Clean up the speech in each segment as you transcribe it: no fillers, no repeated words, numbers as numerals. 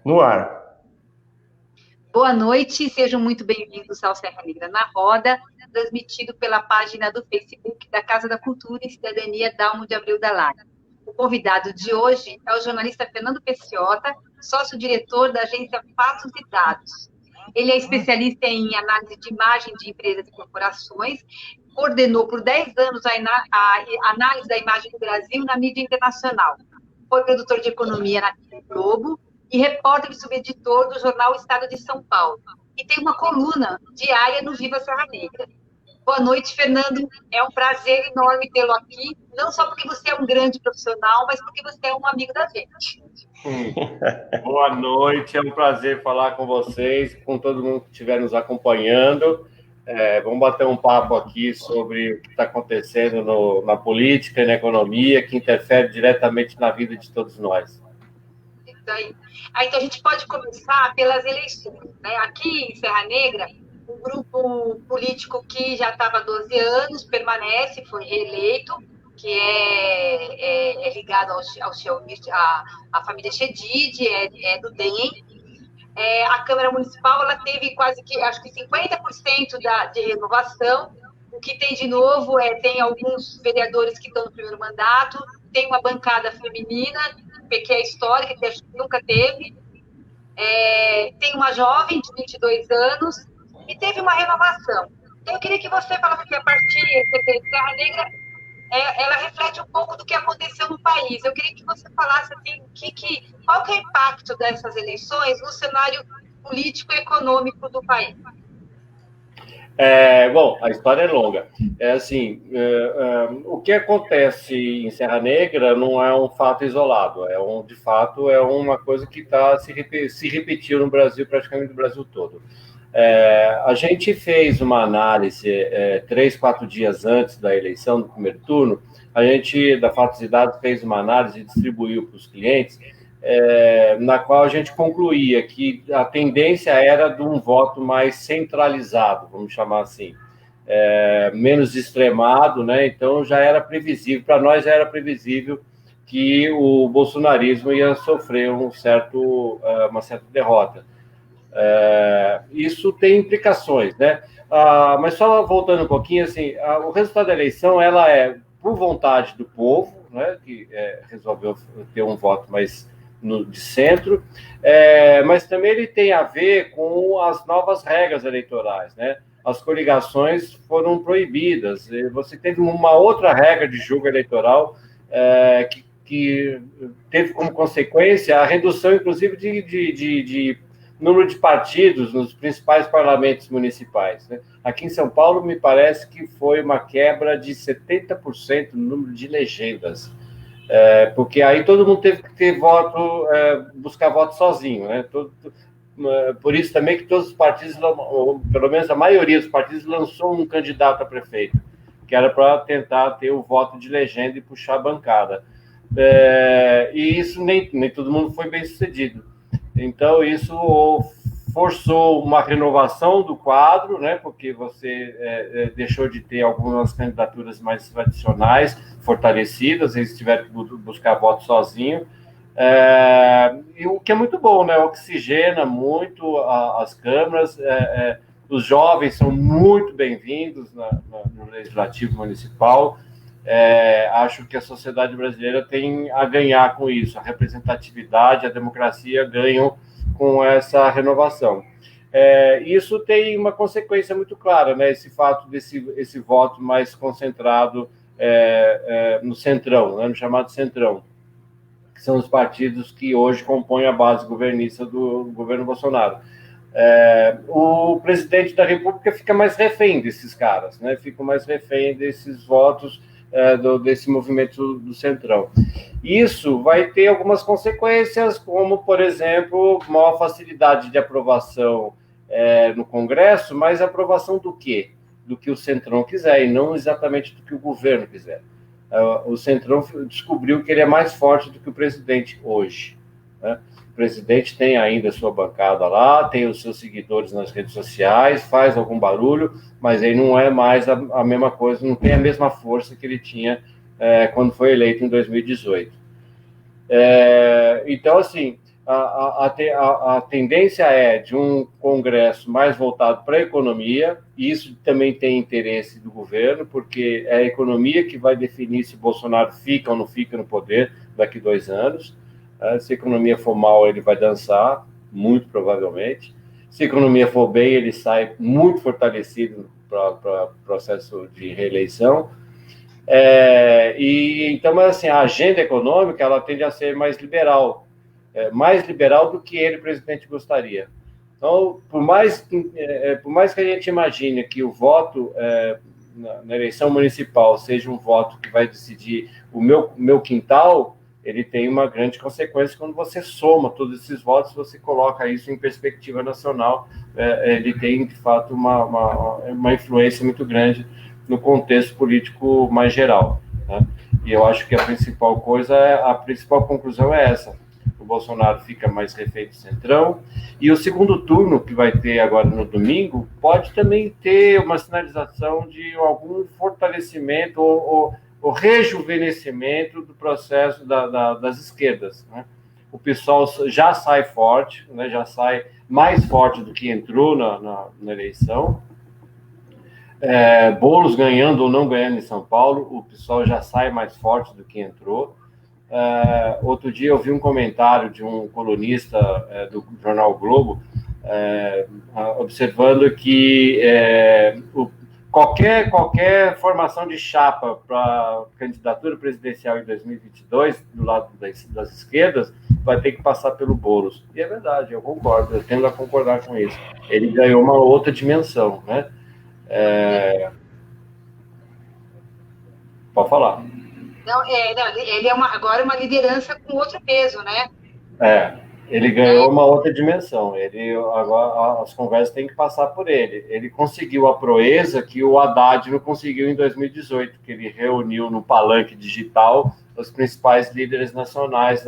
No ar. Boa noite, sejam muito bem-vindos ao Serra Negra na Roda, transmitido pela página do Facebook da Casa da Cultura e Cidadania Dalmo de Abreu da Laje. O convidado de hoje é o jornalista Fernando Pecciota, sócio-diretor da agência Fatos e Dados. Ele é especialista em análise de imagem de empresas e corporações, coordenou por 10 anos a análise da imagem do Brasil na mídia internacional. Foi produtor de economia na TV Globo e repórter e subeditor do jornal Estado de São Paulo. E tem uma coluna diária no Viva Serra Negra. Boa noite, Fernando. É um prazer enorme tê-lo aqui, não só porque você é um grande profissional, mas porque você é um amigo da gente. Boa noite, é um prazer falar com vocês, com todo mundo que estiver nos acompanhando. Vamos bater um papo aqui sobre o que está acontecendo na política e na economia, que interfere diretamente na vida de todos nós. Isso aí. Então, a gente pode começar pelas eleições. Né? Aqui em Serra Negra, um grupo político que já estava há 12 anos permanece, foi reeleito, que é ligado à família Chedid, é do DEM. A Câmara Municipal ela teve quase que, acho que 50% de renovação. O que tem de novo tem alguns vereadores que estão no primeiro mandato, tem uma bancada feminina, que é histórica, que acho que nunca teve, tem uma jovem de 22 anos e teve uma renovação. Então, eu queria que você falasse que a partir de Terra Negra ela reflete um pouco do que aconteceu no país. Eu queria que você falasse assim, qual que é o impacto dessas eleições no cenário político e econômico do país. Bom, a história é longa. O que acontece em Serra Negra não é um fato isolado, de fato, é uma coisa que se repetiu no Brasil, praticamente no Brasil todo. A gente fez uma análise 3, 4 dias antes da eleição, do primeiro turno, a gente, da Fatos e Dados, fez uma análise e distribuiu para os clientes, na qual a gente concluía que a tendência era de um voto mais centralizado, vamos chamar assim, menos extremado, né? Então já era previsível, para nós já era previsível que o bolsonarismo ia sofrer uma certa derrota. Isso tem implicações, né? Mas só voltando um pouquinho, assim, o resultado da eleição ela é por vontade do povo, né? Que resolveu ter um voto mais de centro, mas também ele tem a ver com as novas regras eleitorais, né? As coligações foram proibidas. Você teve uma outra regra de jogo eleitoral que teve como consequência a redução, inclusive, de número de partidos nos principais parlamentos municipais. Né? Aqui em São Paulo, me parece que foi uma quebra de 70% no número de legendas, porque aí todo mundo teve que ter voto, buscar voto sozinho. Né? Por isso também que todos os partidos, ou pelo menos a maioria dos partidos, lançou um candidato a prefeito, que era para tentar ter o voto de legenda e puxar a bancada. E isso nem todo mundo foi bem sucedido. Então, isso forçou uma renovação do quadro, né, porque você deixou de ter algumas candidaturas mais tradicionais, fortalecidas, eles tiveram que buscar voto sozinho, e o que é muito bom, né, oxigena muito as câmaras, os jovens são muito bem-vindos no Legislativo Municipal. Acho que a sociedade brasileira tem a ganhar com isso, a representatividade, a democracia ganham com essa renovação. Isso tem uma consequência muito clara, né? Esse fato esse voto mais concentrado no centrão, né? No chamado centrão, que são os partidos que hoje compõem a base governista do governo Bolsonaro. O presidente da República fica mais refém desses caras, né? Fica mais refém desses votos desse movimento do Centrão. Isso vai ter algumas consequências, como, por exemplo, maior facilidade de aprovação no Congresso, mas aprovação do quê? Do que o Centrão quiser, e não exatamente do que o governo quiser. O Centrão descobriu que ele é mais forte do que o presidente hoje, né? O presidente tem ainda a sua bancada lá, tem os seus seguidores nas redes sociais, faz algum barulho, mas ele não é mais a mesma coisa, não tem a mesma força que ele tinha quando foi eleito em 2018. Então, assim, a tendência é de um Congresso mais voltado para a economia, e isso também tem interesse do governo, porque é a economia que vai definir se Bolsonaro fica ou não fica no poder daqui 2 anos. Se a economia for mal, ele vai dançar, muito provavelmente. Se a economia for bem, ele sai muito fortalecido para o processo de reeleição. Então, assim, a agenda econômica ela tende a ser mais liberal do que ele, presidente, gostaria. Então, por mais que a gente imagine que o voto na eleição municipal seja um voto que vai decidir o meu quintal, ele tem uma grande consequência quando você soma todos esses votos, você coloca isso em perspectiva nacional, ele tem, de fato, uma influência muito grande no contexto político mais geral, né? E eu acho que a principal conclusão é essa: o Bolsonaro fica mais refém do Centrão, e o segundo turno, que vai ter agora no domingo, pode também ter uma sinalização de algum fortalecimento ou rejuvenescimento do processo das esquerdas, né? O PSOL já sai forte, né? Já sai mais forte do que entrou na eleição. Boulos ganhando ou não ganhando em São Paulo, o PSOL já sai mais forte do que entrou. Outro dia eu vi um comentário de um colunista do jornal o Globo, observando que qualquer formação de chapa para candidatura presidencial em 2022, do lado das esquerdas, vai ter que passar pelo Boulos. E é verdade, eu concordo, eu tendo a concordar com isso. Ele ganhou uma outra dimensão, né? Pode falar. Não, ele é agora uma liderança com outro peso, né? Ele ganhou uma outra dimensão. Agora as conversas têm que passar por ele. Ele conseguiu a proeza que o Haddad não conseguiu em 2018, que ele reuniu no palanque digital os principais líderes nacionais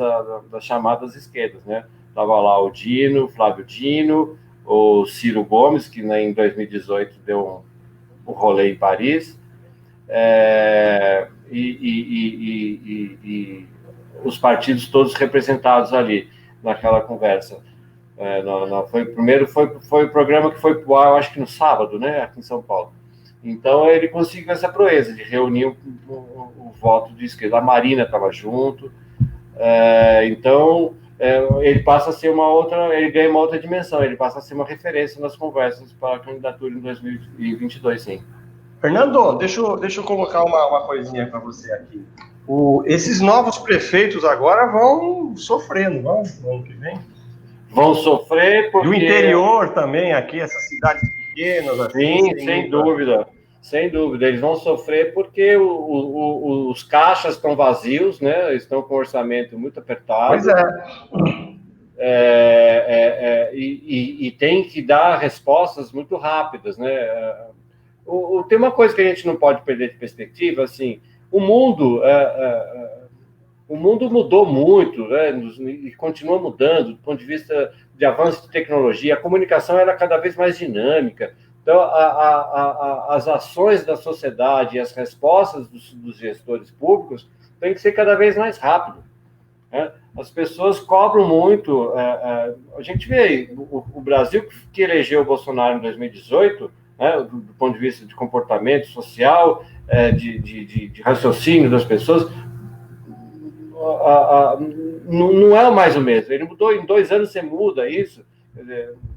das chamadas esquerdas, né? Estava lá o Dino, Flávio Dino, o Ciro Gomes, que em 2018 deu um rolê em Paris, e os partidos todos representados ali naquela conversa. Primeiro foi o programa que foi pro ar, eu acho que no sábado, né, aqui em São Paulo. Então ele conseguiu essa proeza de reunir o voto de esquerda. A Marina estava junto. Então ele passa a ser ele ganha uma outra dimensão, ele passa a ser uma referência nas conversas para a candidatura em 2022, sim. Fernando, deixa eu colocar uma coisinha para você aqui. Esses novos prefeitos agora vão sofrer, não vão? No ano que vem? Vão sofrer porque... Do interior também, aqui, essas cidades pequenas. Assim, sim, sem dúvida. Sem dúvida. Eles vão sofrer porque os caixas estão vazios, né? Estão com o orçamento muito apertado. Pois e tem que dar respostas muito rápidas, né? Tem uma coisa que a gente não pode perder de perspectiva, assim, o mundo mudou muito, né, e continua mudando do ponto de vista de avanço de tecnologia. A comunicação era cada vez mais dinâmica. Então, as ações da sociedade e as respostas dos gestores públicos têm que ser cada vez mais rápido, né? As pessoas cobram muito. A gente vê aí, o Brasil que elegeu o Bolsonaro em 2018, né, do ponto de vista de comportamento social, de raciocínio das pessoas, não é mais o mesmo. Ele mudou, em 2 anos você muda isso,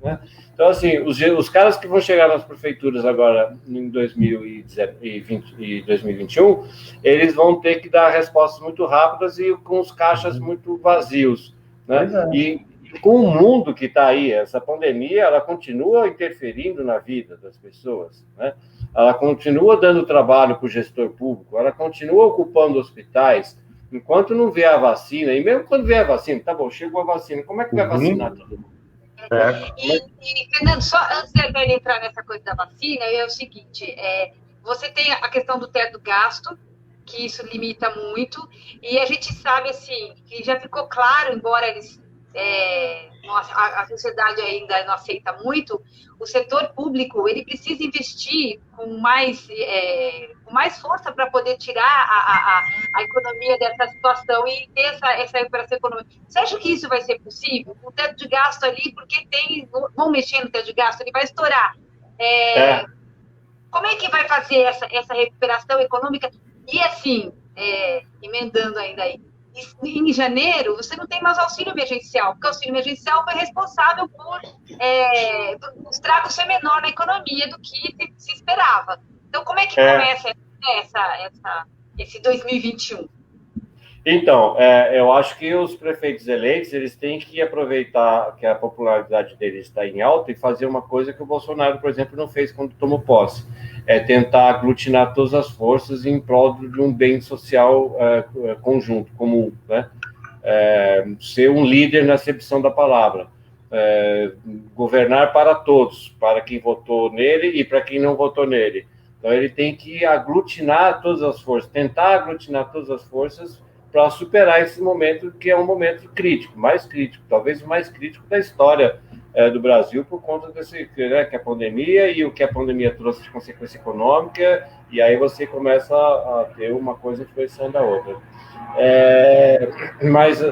né? Então, assim, os caras que vão chegar nas prefeituras agora em 2020 e 2021, eles vão ter que dar respostas muito rápidas e com os caixas muito vazios, né? E com o mundo que está aí, essa pandemia, ela continua interferindo na vida das pessoas, né? Ela continua dando trabalho para o gestor público, ela continua ocupando hospitais, enquanto não vier a vacina, e mesmo quando vier a vacina, tá bom, chegou a vacina, como é que vai vacinar todo mundo? E, Fernando, só antes de entrar nessa coisa da vacina, é o seguinte, você tem a questão do teto gasto, que isso limita muito, e a gente sabe, assim, que já ficou claro, embora eles a sociedade ainda não aceita muito, o setor público ele precisa investir com mais força para poder tirar a economia dessa situação e ter essa recuperação econômica. Você acha que isso vai ser possível? O teto de gasto ali, porque vão mexer no teto de gasto, ele vai estourar. Como é que vai fazer essa recuperação econômica? E assim, emendando ainda aí, em janeiro, você não tem mais auxílio emergencial, porque o auxílio emergencial foi responsável por o estrago ser menor na economia do que se esperava. Então, como é que começa esse 2021? Então, eu acho que os prefeitos eleitos, eles têm que aproveitar que a popularidade deles está em alta e fazer uma coisa que o Bolsonaro, por exemplo, não fez quando tomou posse, tentar aglutinar todas as forças em prol de um bem social conjunto, comum, né? Ser um líder na acepção da palavra, governar para todos, para quem votou nele e para quem não votou nele. Então, ele tem que aglutinar todas as forças, tentar aglutinar todas as forças para superar esse momento, que é um momento crítico, mais crítico, talvez o mais crítico da história do Brasil, por conta desse, que a pandemia e o que a pandemia trouxe de consequência econômica, e aí você começa a ter uma coisa influenciando a outra. Mas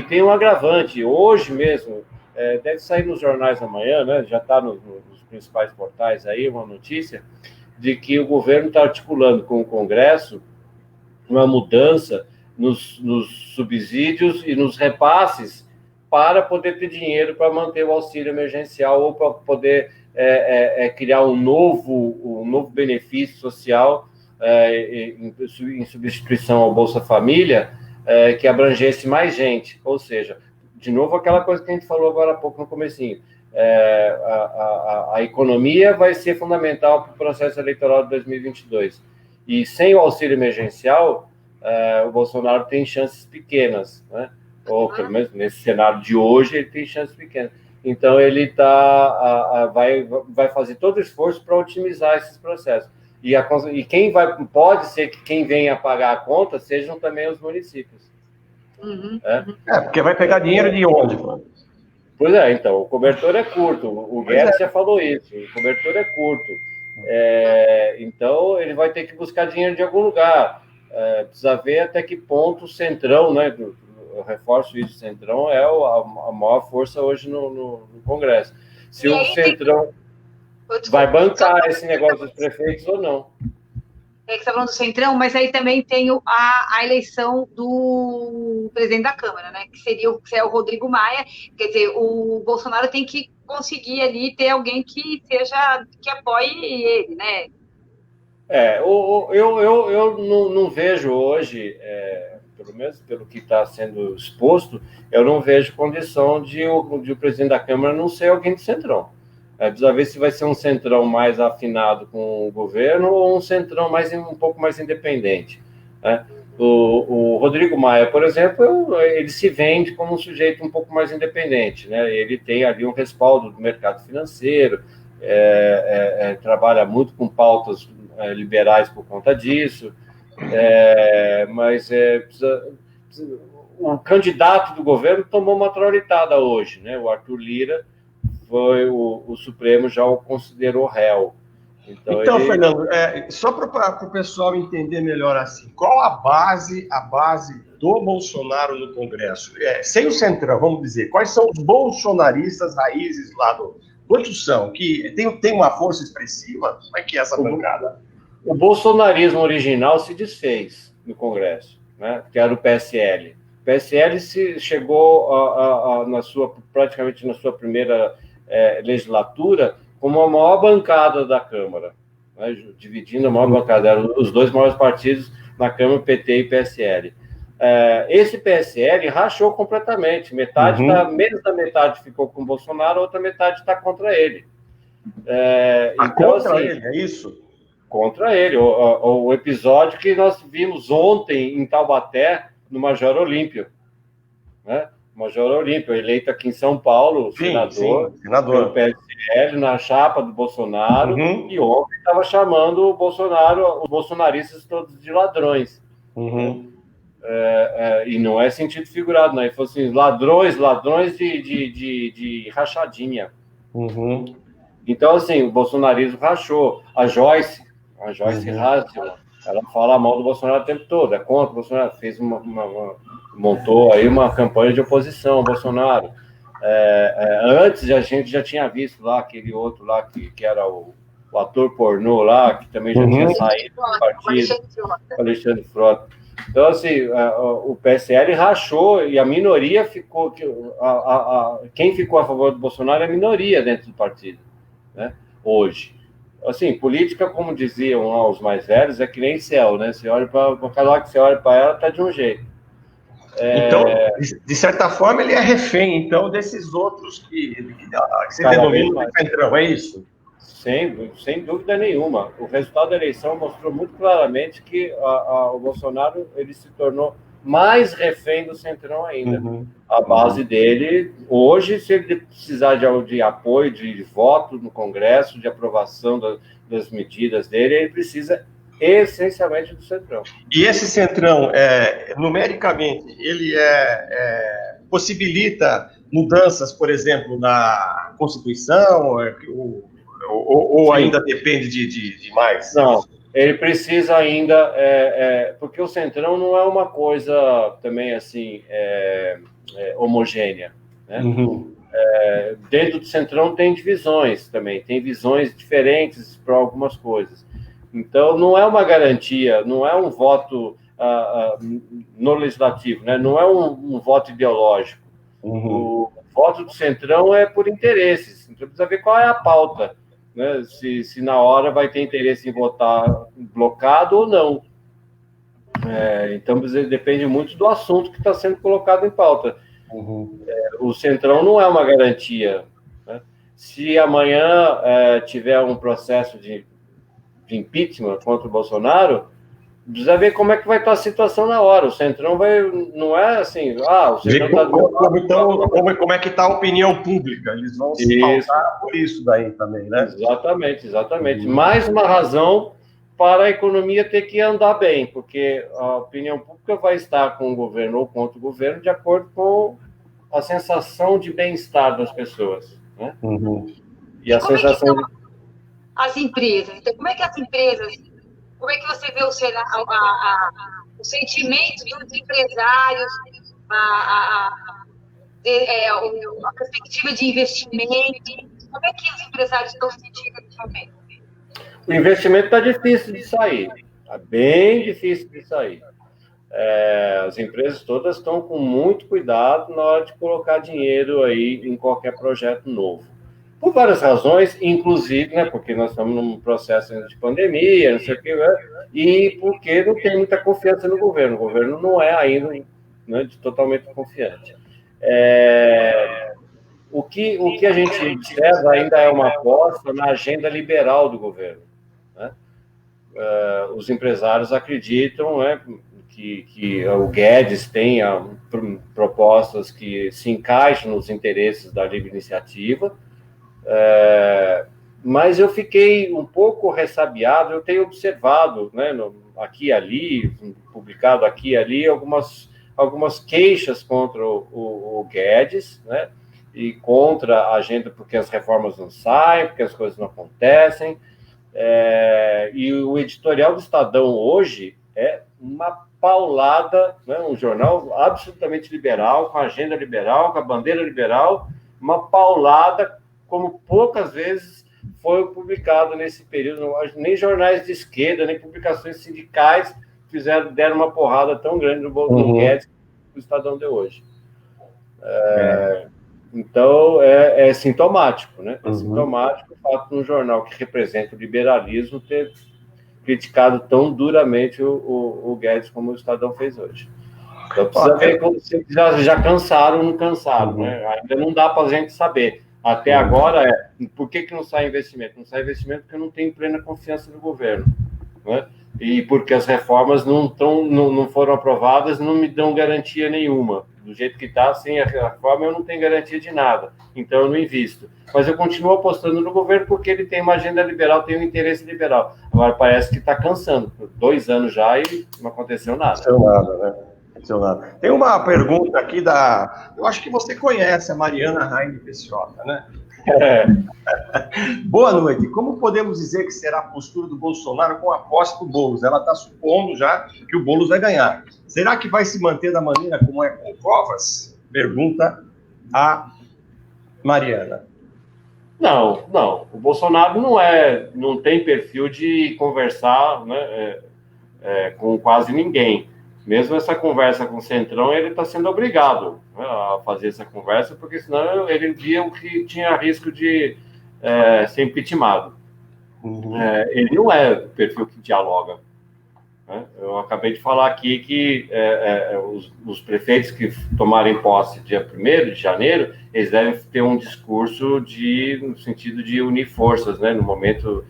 tem um agravante, hoje mesmo, deve sair nos jornais amanhã, né, já está nos principais portais aí, uma notícia, de que o governo está articulando com o Congresso uma mudança nos subsídios e nos repasses para poder ter dinheiro para manter o auxílio emergencial ou para poder criar um novo benefício social em substituição ao Bolsa Família, que abrangesse mais gente. Ou seja, de novo, aquela coisa que a gente falou agora há pouco no comecinho, a economia vai ser fundamental para o processo eleitoral de 2022. E sem o auxílio emergencial, o Bolsonaro tem chances pequenas, né? Ou pelo menos nesse cenário de hoje ele tem chances pequenas. Então ele vai fazer todo o esforço para otimizar esses processos. E pode ser que quem venha pagar a conta sejam também os municípios. Porque vai pegar dinheiro de onde, mano? Pois então, o cobertor é curto, o Guedes já falou isso, o cobertor é curto. Então ele vai ter que buscar dinheiro de algum lugar. Precisa ver até que ponto o Centrão, né? Eu reforço isso, o Centrão é a maior força hoje no Congresso. Se o Centrão vai bancar esse negócio dos prefeitos ou não. Que você está falando do Centrão, mas aí também tem a eleição do presidente da Câmara, né? Que é o Rodrigo Maia. Quer dizer, o Bolsonaro tem que conseguir ali ter alguém que apoie ele, né? Eu não vejo hoje, pelo menos pelo que está sendo exposto, eu não vejo condição de o presidente da Câmara não ser alguém do Centrão. Precisa ver se vai ser um Centrão mais afinado com o governo ou um Centrão um pouco mais independente, né? O Rodrigo Maia, por exemplo, ele se vende como um sujeito um pouco mais independente, né? Ele tem ali um respaldo do mercado financeiro, trabalha muito com pautas liberais por conta disso, mas o candidato do governo tomou uma traulitada hoje, né? O Arthur Lira, o Supremo já o considerou réu. Então Fernando, só para o pessoal entender melhor assim, qual a base do Bolsonaro no Congresso? Sem o Centrão, vamos dizer, quais são os bolsonaristas raízes lá quantos são? Que tem uma força expressiva? Como é que é essa bancada? O bolsonarismo original se desfez no Congresso, né? Que era o PSL. O PSL chegou praticamente na sua primeira legislatura como a maior bancada da Câmara, né? Dividindo a maior bancada, eram os dois maiores partidos na Câmara, PT e PSL. Esse PSL rachou completamente, menos da metade ficou com o Bolsonaro, a outra metade está contra ele. Então, contra ele, é isso? Contra ele. O episódio que nós vimos ontem em Taubaté, no Major Olímpio, né? Major Olímpio, eleito aqui em São Paulo, senador pelo PSL, na chapa do Bolsonaro, e ontem estava chamando os bolsonaristas todos de ladrões. E não é sentido figurado, né? Ele falou assim, ladrões de rachadinha. Uhum. Então, assim, o bolsonarismo rachou. A Joyce Hasselman, ela fala mal do Bolsonaro o tempo todo, é contra o Bolsonaro, montou aí uma campanha de oposição ao Bolsonaro. Antes a gente já tinha visto lá aquele outro lá que era o ator pornô lá, que também já tinha saído do partido, Alexandre Frota. Então, assim, o PSL rachou e a minoria ficou... Quem ficou a favor do Bolsonaro é a minoria dentro do partido, né? Hoje. Assim, política, como diziam lá os mais velhos, é que nem céu, né? Você olha para cada hora que você olha para ela, tá de um jeito. Então, de certa forma, ele é refém, então, desses outros que você denomina de centrão, é isso? Sem dúvida nenhuma. O resultado da eleição mostrou muito claramente que o Bolsonaro ele se tornou mais refém do Centrão ainda. A base dele, hoje, se ele precisar de apoio, de voto no Congresso, de aprovação das medidas dele, ele precisa essencialmente do Centrão. E esse Centrão, numericamente, ele possibilita mudanças, mudanças, na Constituição, ou ainda depende de mais? Não, ele precisa ainda, porque o Centrão não é uma coisa também assim homogênea, né? Dentro do Centrão tem divisões também, tem visões diferentes para algumas coisas. Então, não é uma garantia, não é um voto no legislativo, né? Não é um voto ideológico. O voto do Centrão é por interesses, então precisa ver qual é a pauta, né? Se na hora vai ter interesse em votar blocado ou não. Então, depende muito do assunto que está sendo colocado em pauta. O Centrão não é uma garantia, né? Se amanhã tiver um processo de impeachment contra o Bolsonaro, precisa ver como é que vai estar a situação na hora. O Centrão não é assim, o Centrão como é que está a opinião pública, eles vão se pautar por isso daí também, né? Exatamente. Mais uma razão para a economia ter que andar bem, porque a opinião pública vai estar com o governo ou contra o governo de acordo com a sensação de bem-estar das pessoas, né? E a sensação de... As empresas. Então, como é que como é que você vê o sentimento dos empresários, a perspectiva de investimento? Como é que os empresários estão sentindo nesse momento? O investimento está difícil de sair, está bem difícil de sair. As empresas todas estão com muito cuidado na hora de colocar dinheiro aí em qualquer projeto novo. Por várias razões, inclusive, né, porque nós estamos num processo de pandemia, não sei o que, e porque não tem muita confiança no governo. O governo não é ainda, né, totalmente confiante. O que a gente observa ainda é uma aposta na agenda liberal do governo, né? Os empresários acreditam, né, que o Guedes tenha propostas que se encaixam nos interesses da livre iniciativa, mas eu fiquei um pouco ressabiado. Eu tenho observado, né, aqui e ali, publicado aqui e ali, algumas queixas contra o Guedes, né, e contra a agenda, porque as reformas não saem, porque as coisas não acontecem. E o editorial do Estadão hoje é uma paulada, né, um jornal absolutamente liberal, com a agenda liberal, com a bandeira liberal, uma paulada como poucas vezes foi publicado nesse período. Nem jornais de esquerda, nem publicações sindicais deram uma porrada tão grande no Guedes que o Estadão deu hoje. Então, é sintomático, né? É sintomático o fato de um jornal que representa o liberalismo ter criticado tão duramente o Guedes como o Estadão fez hoje. Então, precisa ver como se já cansaram ou não cansaram, né? Ainda não dá para a gente saber. Até agora, por que não sai investimento? Não sai investimento porque não tem plena confiança no governo, né? E porque as reformas não foram aprovadas, não me dão garantia nenhuma. Do jeito que está, sem a reforma, eu não tenho garantia de nada. Então, eu não invisto. Mas eu continuo apostando no governo porque ele tem uma agenda liberal, tem um interesse liberal. Agora, parece que está cansando. Por 2 anos já e não aconteceu nada. Não aconteceu nada, né? Tem uma pergunta aqui eu acho que você conhece a Mariana Raine Peixoto, né? Boa noite. Como podemos dizer que será a postura do Bolsonaro com a posse do Boulos? Ela está supondo já que o Boulos vai ganhar. Será que vai se manter da maneira como é com Covas? Pergunta a Mariana. Não. O Bolsonaro não tem perfil de conversar, né, com quase ninguém. Mesmo essa conversa com o Centrão, ele está sendo obrigado, né, a fazer essa conversa, porque senão ele via o que tinha risco de ser impeachmentado. Ele não é o perfil que dialoga, né? Eu acabei de falar aqui que os prefeitos que tomarem posse dia 1º de janeiro, eles devem ter um discurso no sentido de unir forças, né, no momento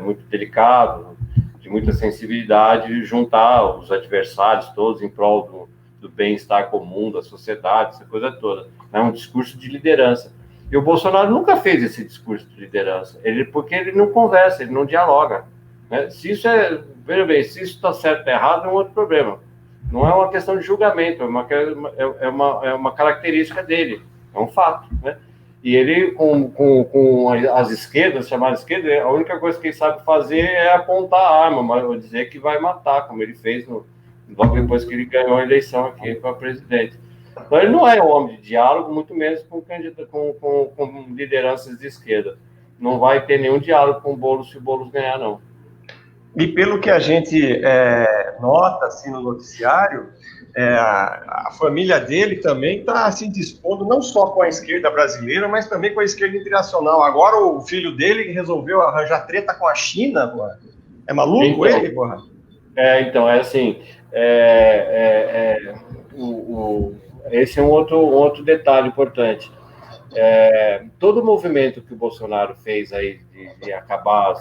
muito delicado, de muita sensibilidade, juntar os adversários todos em prol do bem-estar comum, da sociedade, essa coisa toda. É um discurso de liderança. E o Bolsonaro nunca fez esse discurso de liderança, porque ele não conversa, ele não dialoga, né? Veja bem, se isso está certo ou errado, é um outro problema. Não é uma questão de julgamento, é uma característica dele, é um fato, né? E ele, com as esquerdas, chamadas esquerdas, a única coisa que ele sabe fazer é apontar a arma, mas dizer que vai matar, como ele fez logo depois que ele ganhou a eleição aqui para presidente. Então, ele não é um homem de diálogo, muito menos com lideranças de esquerda. Não vai ter nenhum diálogo com o Boulos se o Boulos ganhar, não. E pelo que a gente nota assim, no noticiário, a família dele também está se dispondo não só com a esquerda brasileira, mas também com a esquerda internacional. Agora o filho dele resolveu arranjar treta com a China, porra. É maluco então, ele, porra? Então, assim, esse é um outro detalhe importante. Todo o movimento que o Bolsonaro fez aí de acabar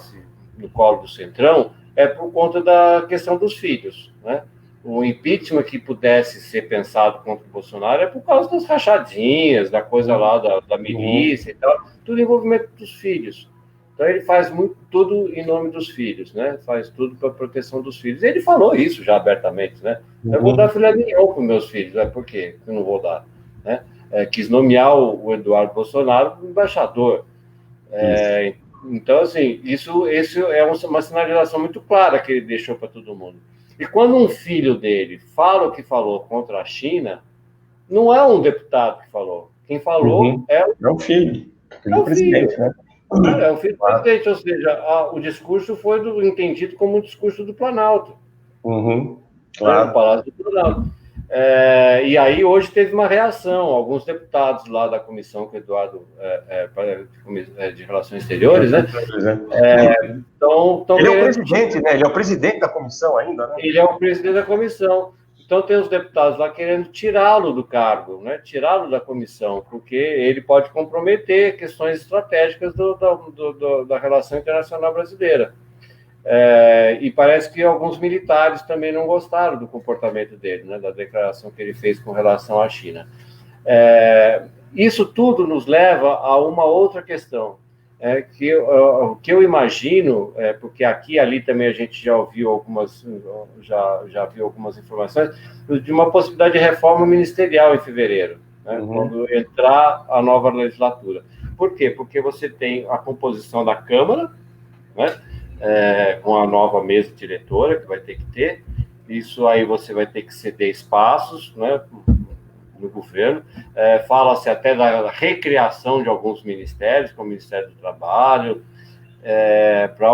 no colo do Centrão é por conta da questão dos filhos, né? O impeachment que pudesse ser pensado contra o Bolsonaro é por causa das rachadinhas, da coisa lá da milícia e tal, tudo envolvimento dos filhos. Então ele faz tudo em nome dos filhos, né? Faz tudo para a proteção dos filhos. Ele falou isso já abertamente, né? Eu vou dar filé mignon para os meus filhos, né? Por quê? Eu não vou dar, né? Quis nomear o Eduardo Bolsonaro embaixador. Então, assim, isso é uma sinalização muito clara que ele deixou para todo mundo. E quando um filho dele fala o que falou contra a China, não é um deputado que falou. Quem falou é o filho. É o presidente, né? É o filho do presidente, ou seja, o discurso foi entendido como um discurso do Planalto. Claro. Do Palácio do Planalto. E aí, hoje teve uma reação. Alguns deputados lá da comissão que o Eduardo, de Relações Exteriores, né? Ele é o presidente, né? Ele é o presidente da comissão ainda, né? Ele é o presidente da comissão. Então, tem os deputados lá querendo tirá-lo do cargo, né? Tirá-lo da comissão, porque ele pode comprometer questões estratégicas da relação internacional brasileira. E parece que alguns militares também não gostaram do comportamento dele, né, da declaração que ele fez com relação à China. Isso tudo nos leva a uma outra questão, que eu imagino, porque aqui e ali também a gente já ouviu já viu algumas informações, de uma possibilidade de reforma ministerial em fevereiro, né, quando entrar a nova legislatura. Por quê? Porque você tem a composição da Câmara, né, com a nova mesa diretora que vai ter que ter. Isso aí você vai ter que ceder espaços, né, no governo. Fala-se até da recriação de alguns ministérios, como o Ministério do Trabalho, para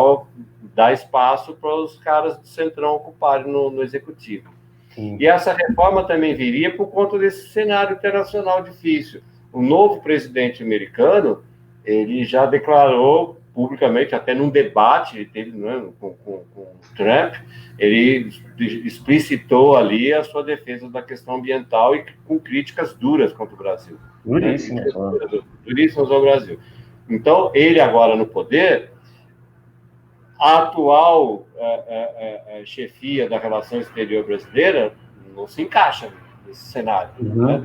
dar espaço para os caras do Centrão ocuparem no Executivo. E essa reforma também viria por conta desse cenário internacional difícil. O novo presidente americano, ele já declarou publicamente, até num debate dele, né, com Trump, ele explicitou ali a sua defesa da questão ambiental e com críticas duras contra o Brasil. Duríssimas. Duríssimas ao Brasil. Então, ele agora no poder, a atual chefia da relação exterior brasileira não se encaixa nesse cenário, né?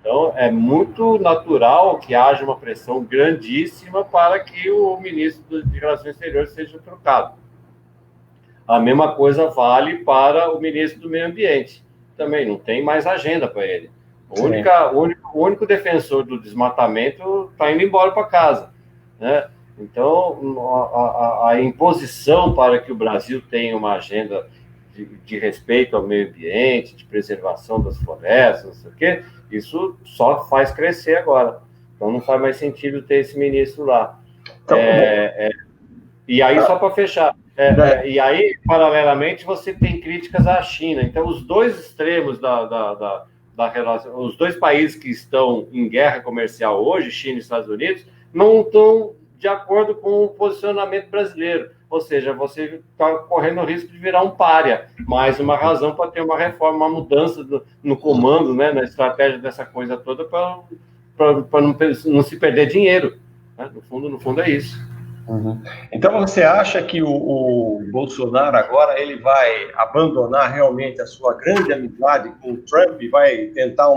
Então, é muito natural que haja uma pressão grandíssima para que o ministro de Relações Exteriores seja trocado. A mesma coisa vale para o ministro do Meio Ambiente. também, não tem mais agenda para ele. O único defensor do desmatamento está indo embora para casa, né? Então, a imposição para que o Brasil tenha uma agenda de respeito ao meio ambiente, de preservação das florestas, não sei o quê, isso só faz crescer agora. Então, não faz mais sentido ter esse ministro lá. Então, e aí, só para fechar, e aí, paralelamente, você tem críticas à China. Então, os dois extremos da relação, os dois países que estão em guerra comercial hoje, China e Estados Unidos, não estão de acordo com o posicionamento brasileiro. Ou seja, você está correndo o risco de virar um pária. Mais uma razão para ter uma reforma, uma mudança no comando, né, na estratégia dessa coisa toda, para não se perder dinheiro. Né? No fundo é isso. Uhum. Então você acha que o Bolsonaro agora ele vai abandonar realmente a sua grande amizade com o Trump e vai tentar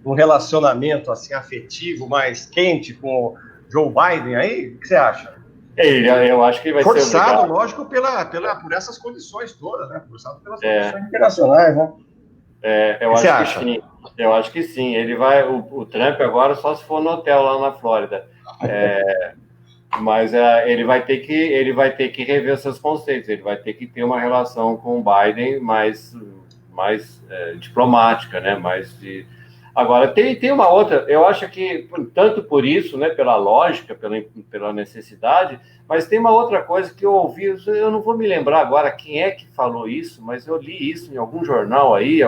um relacionamento assim afetivo mais quente com o Joe Biden aí? O que você acha? Eu acho que vai ser forçado, lógico, por essas condições todas, né? Forçado pelas condições internacionais, né? Eu acho que sim. Ele vai, o Trump agora só se for no hotel lá na Flórida. Mas ele vai ter que rever seus conceitos. Ele vai ter que ter uma relação com o Biden mais diplomática, né? Agora, tem uma outra, eu acho que, tanto por isso, né, pela lógica, pela necessidade, mas tem uma outra coisa que eu ouvi, eu não vou me lembrar agora quem é que falou isso, mas eu li isso em algum jornal aí,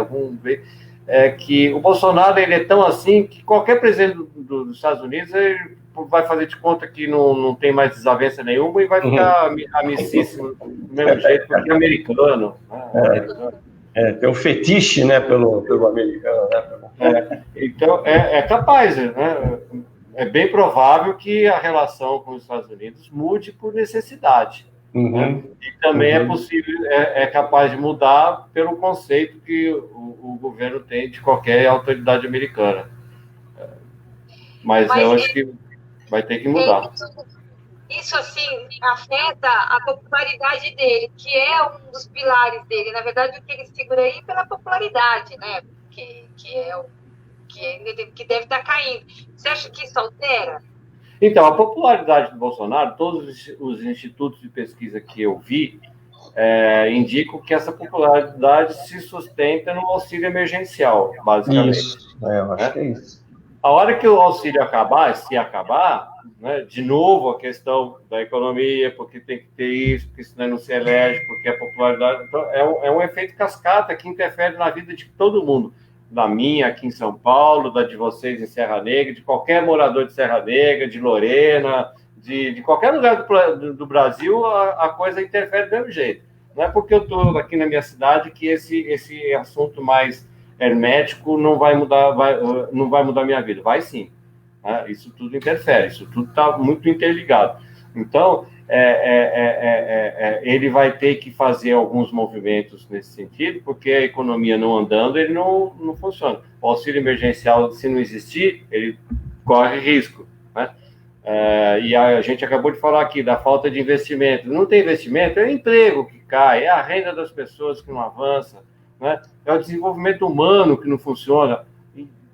que o Bolsonaro ele é tão assim que qualquer presidente dos Estados Unidos ele vai fazer de conta que não tem mais desavença nenhuma e vai ficar amicíssimo do mesmo jeito, porque é americano. Tem um fetiche, né, pelo americano, né? Então, é capaz, né? É bem provável que a relação com os Estados Unidos mude por necessidade. Né? E também é possível, é capaz de mudar pelo conceito que o governo tem de qualquer autoridade americana. Mas eu acho que vai ter que mudar. Isso, assim, afeta a popularidade dele, que é um dos pilares dele. Na verdade, o que ele segura aí é pela popularidade, né? Que deve estar caindo. Você acha que isso altera? Então, a popularidade do Bolsonaro, todos os institutos de pesquisa que eu vi, indicam que essa popularidade se sustenta no auxílio emergencial, basicamente. Isso, eu acho que é isso. A hora que o auxílio acabar, se acabar, né, de novo a questão da economia, porque tem que ter isso, porque senão não se elege, porque a popularidade... Então, é um efeito cascata que interfere na vida de todo mundo. Da minha aqui em São Paulo, da de vocês em Serra Negra, de qualquer morador de Serra Negra, de Lorena, de qualquer lugar do Brasil, a coisa interfere do mesmo jeito. Não é porque eu estou aqui na minha cidade que esse assunto mais hermético não vai mudar minha vida. Vai sim. Né? Isso tudo interfere, isso tudo está muito interligado. Então, ele vai ter que fazer alguns movimentos nesse sentido, porque a economia não andando, ele não funciona. O auxílio emergencial, se não existir, ele corre risco. Né? E a gente acabou de falar aqui da falta de investimento. Não tem investimento, é o emprego que cai, é a renda das pessoas que não avança, né? É o desenvolvimento humano que não funciona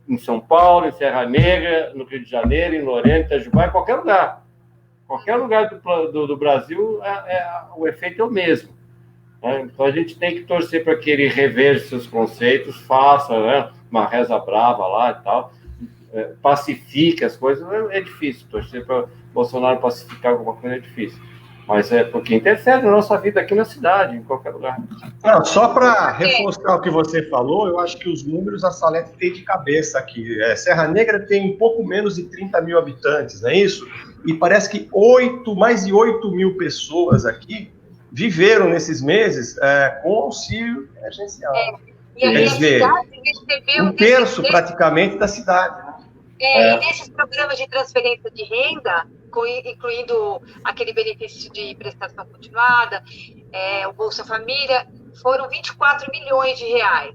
em São Paulo, em Serra Negra, no Rio de Janeiro, em Lorena, em Itajubá, em qualquer lugar. Qualquer lugar do Brasil, o efeito é o mesmo. Né? Então, a gente tem que torcer para que ele reveja seus conceitos, faça, né, uma reza brava lá e tal, pacifique as coisas. É difícil, torcer para Bolsonaro pacificar alguma coisa é difícil. Mas é porque interfere na nossa vida aqui na cidade, em qualquer lugar. Não, só para reforçar o que você falou, eu acho que os números a Salete tem de cabeça aqui. Serra Negra tem um pouco menos de 30 mil habitantes, não é isso? E parece que mais de 8 mil pessoas aqui viveram nesses meses com auxílio emergencial. Quer dizer, um terço praticamente da cidade. E nesses programas de transferência de renda, incluindo aquele benefício de prestação continuada, o Bolsa Família, foram 24 milhões de reais.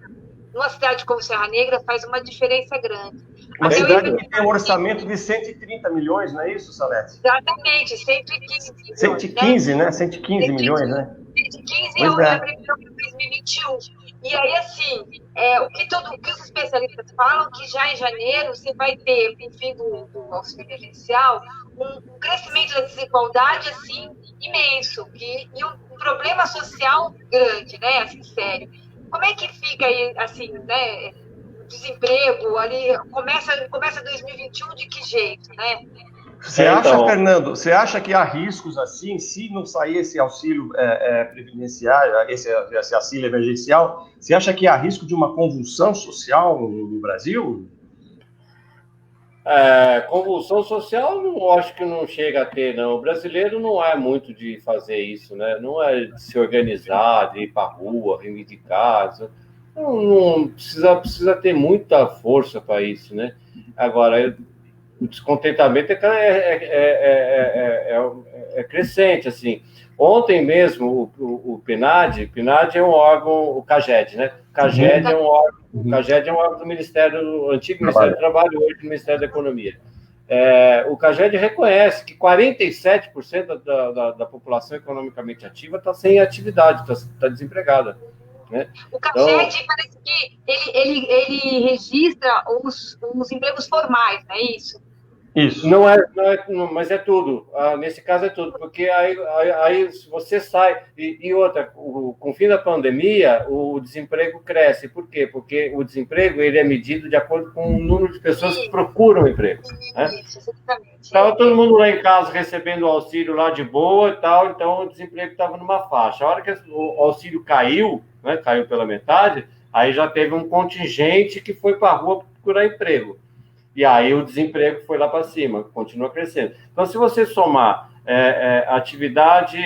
Numa cidade como Serra Negra faz uma diferença grande. Uma cidade que tem um orçamento de 130 milhões, não é isso, Salete? Exatamente, 115 milhões. 115, né? 115 milhões, né? 115 é a previsão de 2021. E aí, assim, o que os especialistas falam que já em janeiro você vai ter, com o fim do auxílio emergencial, um crescimento da desigualdade assim imenso e um problema social grande, né, assim, sério. Como é que fica aí, assim, né, desemprego ali, começa 2021 de que jeito, né? Você acha, Fernando, você acha que há riscos assim, se não sair esse auxílio previdenciário, esse auxílio emergencial, você acha que há risco de uma convulsão social no Brasil? Convulsão social, não acho que não chega a ter, não. O brasileiro não é muito de fazer isso, né? Não é de se organizar, de ir para a rua, reivindicar. Não precisa ter muita força para isso, né? Agora, o descontentamento é crescente, assim. Ontem mesmo, o PNAD é um órgão, o CAGED, né? O CAGED é um órgão do Ministério, o antigo Ministério do Trabalho, hoje do Ministério da Economia. O CAGED reconhece que 47% da população economicamente ativa está sem atividade, está desempregada. Né? O CAGED parece que ele registra os empregos formais, não é isso? Isso. Mas é tudo. Nesse caso é tudo, porque aí você sai. E outra, com o fim da pandemia, o desemprego cresce. Por quê? Porque o desemprego ele é medido de acordo com o número de pessoas que procuram emprego. Né? Isso, exatamente. Estava todo mundo lá em casa recebendo o auxílio lá de boa e tal, então o desemprego estava numa faixa. A hora que o auxílio caiu, né, caiu pela metade, aí já teve um contingente que foi para a rua procurar emprego. E aí o desemprego foi lá para cima, continua crescendo. Então, se você somar atividade,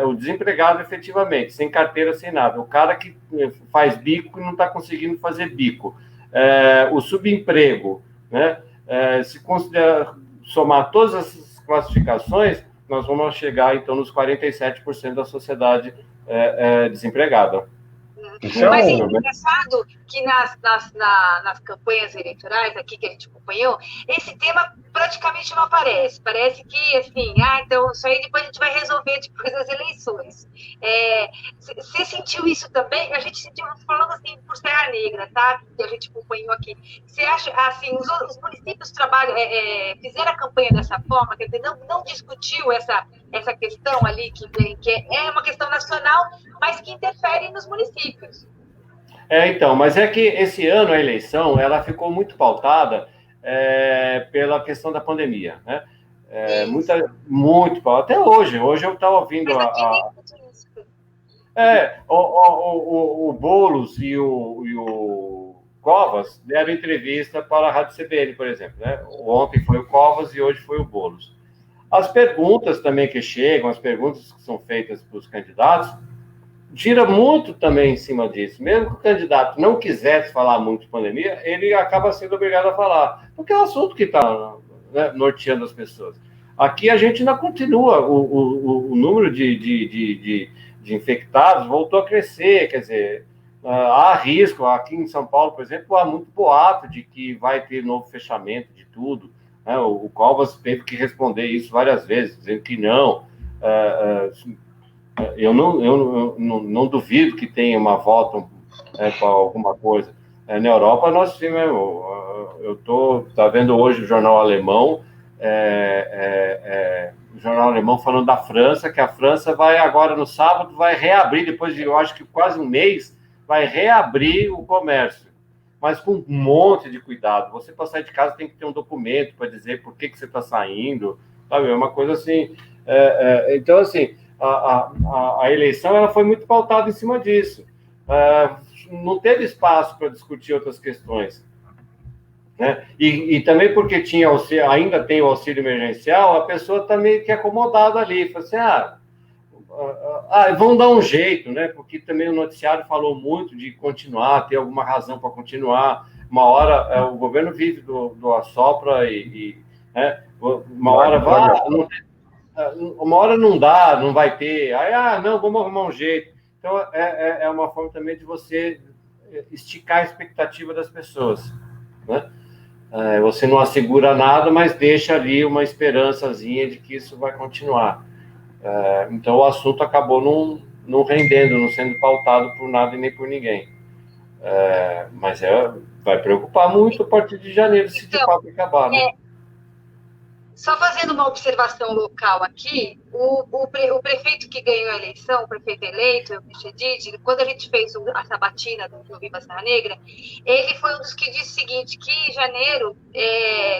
o desempregado efetivamente, sem carteira, sem nada, o cara que faz bico e não está conseguindo fazer bico, o subemprego, né? Se somar todas essas classificações, nós vamos chegar, então, nos 47% da sociedade desempregada. Mas é engraçado que nas campanhas eleitorais aqui que a gente acompanhou, esse tema praticamente não aparece. Parece que, assim, então isso aí depois a gente vai resolver depois das eleições. Você sentiu isso também? A gente sentiu, falando assim, por Serra Negra, tá? Que a gente acompanhou aqui. Você acha, assim, os municípios fizeram a campanha dessa forma, quer dizer, não discutiu essa questão ali, que é uma questão nacional, mas que interfere nos municípios. Então, mas é que esse ano a eleição, ela ficou muito pautada pela questão da pandemia, né? Muito pautada. Até hoje eu estava ouvindo o Boulos e o Covas deram entrevista para a Rádio CBN, por exemplo, né? Ontem foi o Covas e hoje foi o Boulos. As perguntas também que chegam, as perguntas que são feitas para os candidatos, gira muito também em cima disso. Mesmo que o candidato não quisesse falar muito de pandemia, ele acaba sendo obrigado a falar, porque é um assunto que está, né, norteando as pessoas. Aqui a gente ainda continua, o número de infectados voltou a crescer, quer dizer, há risco. Aqui em São Paulo, por exemplo, há muito boato de que vai ter novo fechamento de tudo. O Covas teve que responder isso várias vezes, dizendo que não. Eu não duvido que tenha uma volta para alguma coisa. Na Europa, nós vimos, eu estou vendo hoje o jornal alemão, o jornal alemão falando da França, que a França vai agora no sábado, vai reabrir, depois de, eu acho que quase um mês, vai reabrir o comércio, mas com um monte de cuidado. Você para sair de casa tem que ter um documento para dizer por que você está saindo, sabe? É uma coisa assim. Então, assim, a eleição ela foi muito pautada em cima disso. Não teve espaço para discutir outras questões. Né? E também porque ainda tem o auxílio emergencial, a pessoa está meio que acomodada ali. Fala assim, vão dar um jeito, né? Porque também o noticiário falou muito de continuar, ter alguma razão para continuar. Uma hora o governo vive do assopra né? Uma hora uma hora não dá, não vai ter. Aí, não, vamos arrumar um jeito. Então, é uma forma também de você esticar a expectativa das pessoas, né? Você não assegura nada, mas deixa ali uma esperançazinha de que isso vai continuar. Então, o assunto acabou não rendendo, não sendo pautado por nada e nem por ninguém. Mas vai preocupar muito a partir de janeiro, se de fato acabar, né? Só fazendo uma observação local aqui, o prefeito que ganhou a eleição, o prefeito eleito, o Michedid, quando a gente fez a sabatina do Viva Serra Negra, ele foi um dos que disse o seguinte, que em janeiro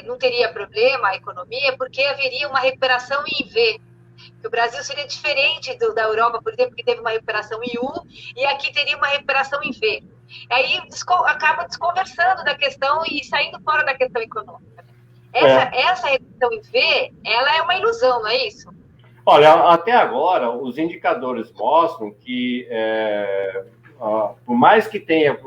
não teria problema a economia, porque haveria uma recuperação em V. Que o Brasil seria diferente da Europa, por exemplo, que teve uma recuperação em U, e aqui teria uma recuperação em V. Aí acaba desconversando da questão e saindo fora da questão econômica. Essa redução em V, ela é uma ilusão, não é isso? Olha, até agora, os indicadores mostram que, por mais que tenha,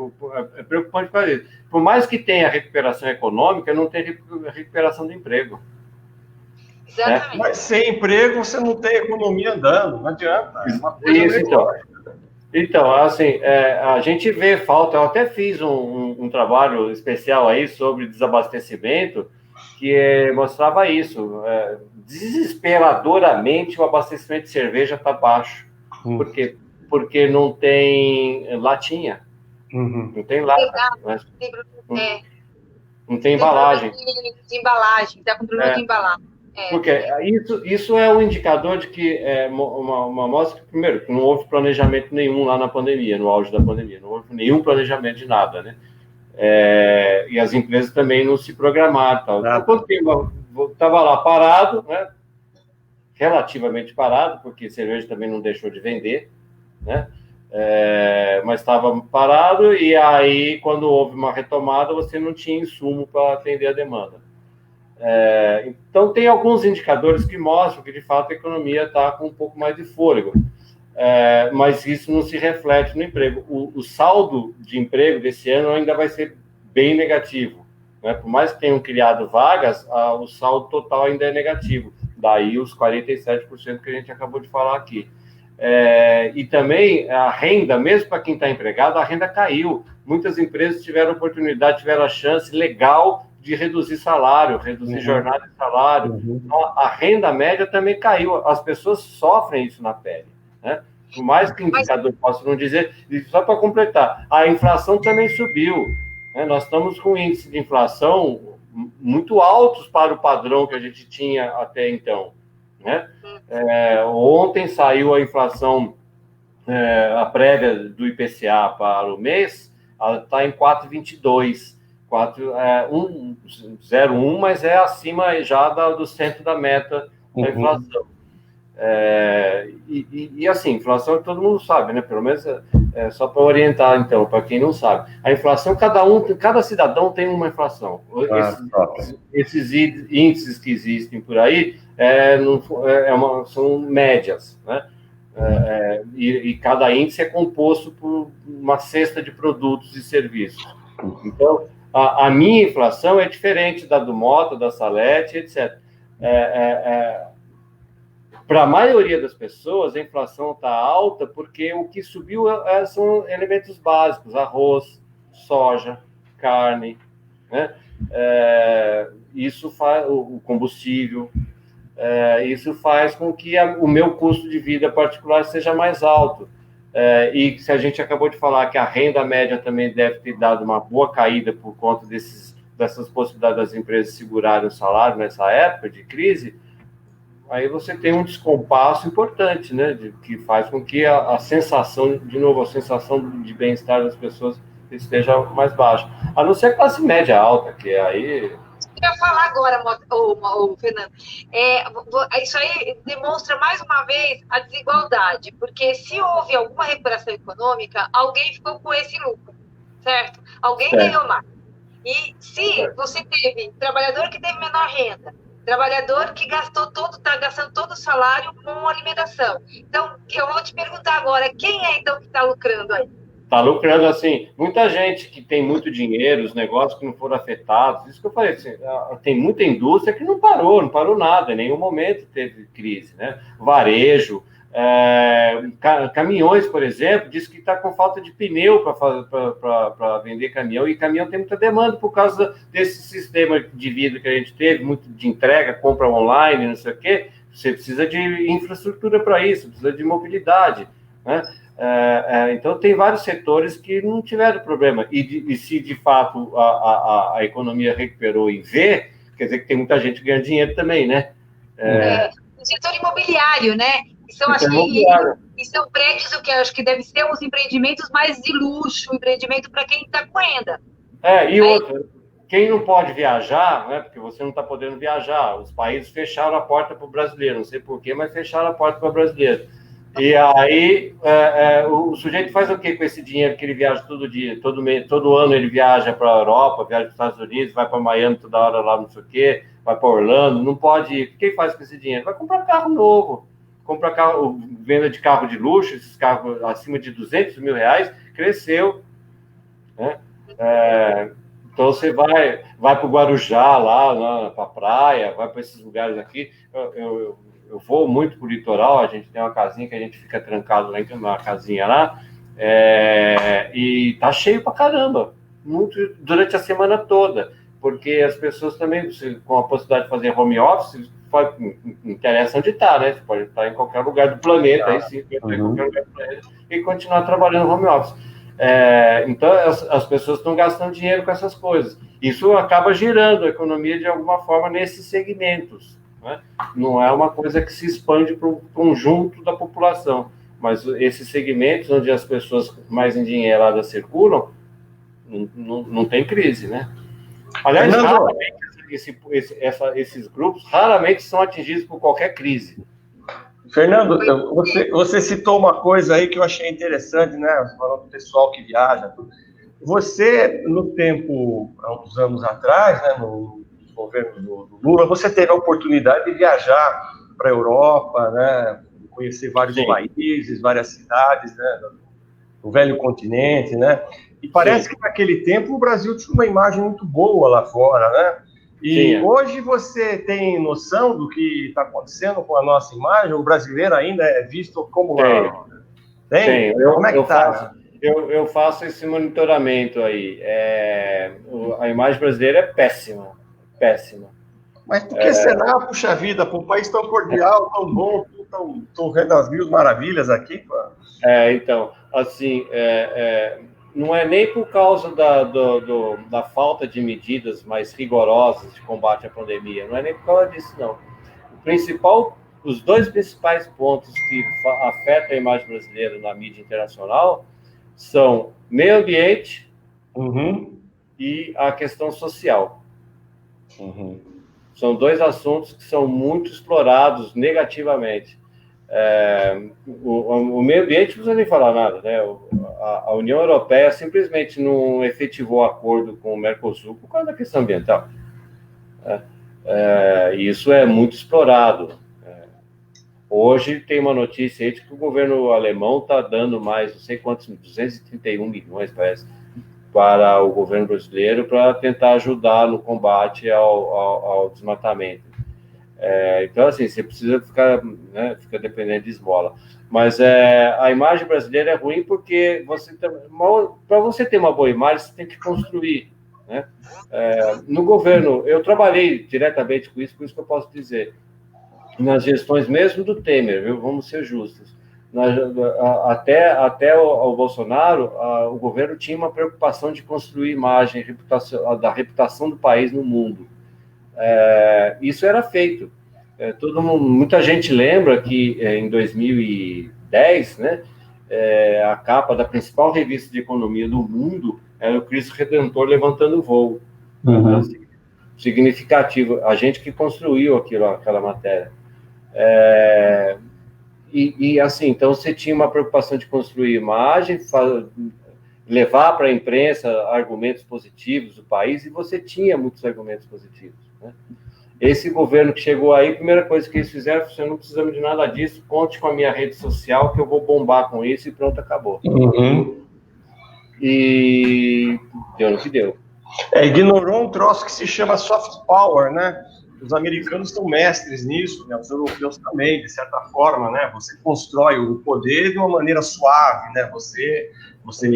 é preocupante para isso, por mais que tenha recuperação econômica, não tem recuperação do emprego. Exatamente. Mas sem emprego, você não tem economia andando, não adianta. Isso, então, assim, a gente vê falta, eu até fiz um trabalho especial aí sobre desabastecimento, que mostrava isso, desesperadoramente o abastecimento de cerveja está baixo. Por quê? Porque não tem latinha, não tem lata, não tem embalagem. De embalagem, está com problema de embalagem. Porque isso é um indicador de que uma mostra que, primeiro, que não houve planejamento nenhum lá na pandemia, no auge da pandemia, não houve nenhum planejamento de nada, né? E as empresas também não se programaram. Tal. Então, quando estava lá parado, né? Relativamente parado, porque cerveja também não deixou de vender, né? Mas estava parado, e aí, quando houve uma retomada, você não tinha insumo para atender a demanda. Então, tem alguns indicadores que mostram que, de fato, a economia está com um pouco mais de fôlego. Mas isso não se reflete no emprego. O saldo de emprego desse ano ainda vai ser bem negativo, né? Por mais que tenham criado vagas, o saldo total ainda é negativo. Daí os 47% que a gente acabou de falar aqui. E também a renda, mesmo para quem está empregado, a renda caiu. Muitas empresas tiveram oportunidade, tiveram a chance legal de reduzir salário, reduzir jornada de salário. Então, a renda média também caiu. As pessoas sofrem isso na pele, né? Por mais que o indicador possa não dizer, só para completar, a inflação também subiu, né? Nós estamos com índice de inflação muito altos para o padrão que a gente tinha até então, né? Ontem saiu a inflação, a prévia do IPCA para o mês, está em 4,22. 0,1, mas é acima já do centro da meta da inflação. E assim, inflação todo mundo sabe, né? Pelo menos só para orientar, então, para quem não sabe. A inflação, cada cidadão tem uma inflação. Esses índices que existem por aí são médias, né? E cada índice é composto por uma cesta de produtos e serviços. Então, a minha inflação é diferente da do Mota, da Salete, etc. Para a maioria das pessoas, a inflação está alta porque o que subiu são elementos básicos, arroz, soja, carne, né? Isso faz o combustível, isso faz com que o meu custo de vida particular seja mais alto. E se a gente acabou de falar que a renda média também deve ter dado uma boa caída por conta dessas possibilidades das empresas segurarem o salário nessa época de crise, aí você tem um descompasso importante, né, que faz com que a sensação, de novo, a sensação de bem-estar das pessoas esteja mais baixa. A não ser a classe média alta, que aí... Eu ia falar agora, Fernando. Isso aí demonstra mais uma vez a desigualdade, porque se houve alguma recuperação econômica, alguém ficou com esse lucro, certo? Alguém ganhou mais. E se você teve trabalhador que teve menor renda, trabalhador que está gastando todo o salário com alimentação. Então, eu vou te perguntar agora, quem é então que está lucrando aí? Está lucrando, assim, muita gente que tem muito dinheiro, os negócios que não foram afetados, isso que eu falei, assim, tem muita indústria que não parou nada, em nenhum momento teve crise, né? Varejo, caminhões, por exemplo, diz que está com falta de pneu para vender caminhão, e caminhão tem muita demanda por causa desse sistema de vida que a gente teve, muito de entrega, compra online, não sei o quê, você precisa de infraestrutura para isso, precisa de mobilidade, né? Então, tem vários setores que não tiveram problema. E se, de fato, a economia recuperou em V, quer dizer que tem muita gente ganhando dinheiro também, né? O setor imobiliário, né? E são prédios que eu acho que devem ser os empreendimentos mais de luxo, empreendimento para quem está com renda. Outra, quem não pode viajar, né, porque você não está podendo viajar, os países fecharam a porta para o brasileiro, não sei porquê, mas fecharam a porta para o brasileiro. E aí, o sujeito faz o quê com esse dinheiro que ele viaja todo dia? Todo ano ele viaja para a Europa, viaja para os Estados Unidos, vai para Miami toda hora lá, não sei o quê, vai para Orlando, não pode ir. O que ele faz com esse dinheiro? Vai comprar carro novo, comprar carro, venda de carro de luxo, esses carros acima de 200 mil reais, cresceu, né? Então você vai para o Guarujá, lá para a praia, vai para esses lugares aqui. Eu vou muito para o litoral, a gente tem uma casinha que a gente fica trancado lá, uma casinha lá, e tá cheio pra caramba, muito, durante a semana toda, porque as pessoas também, com a possibilidade de fazer home office, não interessa onde está, né? Você pode estar em qualquer lugar do planeta, aí sim, em qualquer lugar do planeta, e continuar trabalhando home office. Então, as pessoas estão gastando dinheiro com essas coisas. Isso acaba girando a economia de alguma forma nesses segmentos. Né? Não é uma coisa que se expande para o conjunto da população, mas esses segmentos onde as pessoas mais endinheiradas circulam, não tem crise, né? Aliás, raramente esses grupos raramente são atingidos por qualquer crise. Fernando, você citou uma coisa aí que eu achei interessante, né? Falando do pessoal que viaja. Você, no tempo, há uns anos atrás, né, no governo do Lula, você teve a oportunidade de viajar para a Europa, né? Conhecer vários países, várias cidades, né? Do velho continente, né? E parece que naquele tempo o Brasil tinha uma imagem muito boa lá fora, né? E hoje você tem noção do que está acontecendo com a nossa imagem? O brasileiro ainda é visto como... Tem. Como é que está? Eu faço esse monitoramento aí. A imagem brasileira é péssima. Péssima. Mas por que será, puxa vida, para um país tão cordial, tão bom, tão vendo as mil maravilhas aqui? Pô. Então, assim... não é nem por causa da falta de medidas mais rigorosas de combate à pandemia, não é nem por causa disso, não. Os dois principais pontos que afetam a imagem brasileira na mídia internacional são meio ambiente e a questão social. São dois assuntos que são muito explorados negativamente. O meio ambiente não precisa nem falar nada, né? A União Europeia simplesmente não efetivou acordo com o Mercosul por causa da questão ambiental. Isso é muito explorado. Hoje tem uma notícia aí de que o governo alemão está dando mais, não sei quantos, 231 milhões, parece, para o governo brasileiro para tentar ajudar no combate ao desmatamento. Então, assim, você precisa ficar dependendo de esmola. Mas a imagem brasileira é ruim porque para você ter uma boa imagem, você tem que construir. Né? No governo, eu trabalhei diretamente com isso, por isso que eu posso dizer, nas gestões mesmo do Temer, viu? Vamos ser justos. Até o Bolsonaro, o governo tinha uma preocupação de construir imagem, da reputação do país no mundo. Isso era feito. Muita gente lembra que em 2010, né, a capa da principal revista de economia do mundo era o Cristo Redentor levantando voo. Significativo. A gente que construiu aquela matéria. Assim, então você tinha uma preocupação de construir imagem, levar para a imprensa argumentos positivos do país, e você tinha muitos argumentos positivos, né? Esse governo que chegou aí, a primeira coisa que eles fizeram, você não precisamos de nada disso, conte com a minha rede social que eu vou bombar com isso e pronto, acabou. E deu no que deu. Ignorou um troço que se chama soft power, né? Os americanos são mestres nisso, né? Os europeus também, de certa forma, né? Você constrói o poder de uma maneira suave, né? Você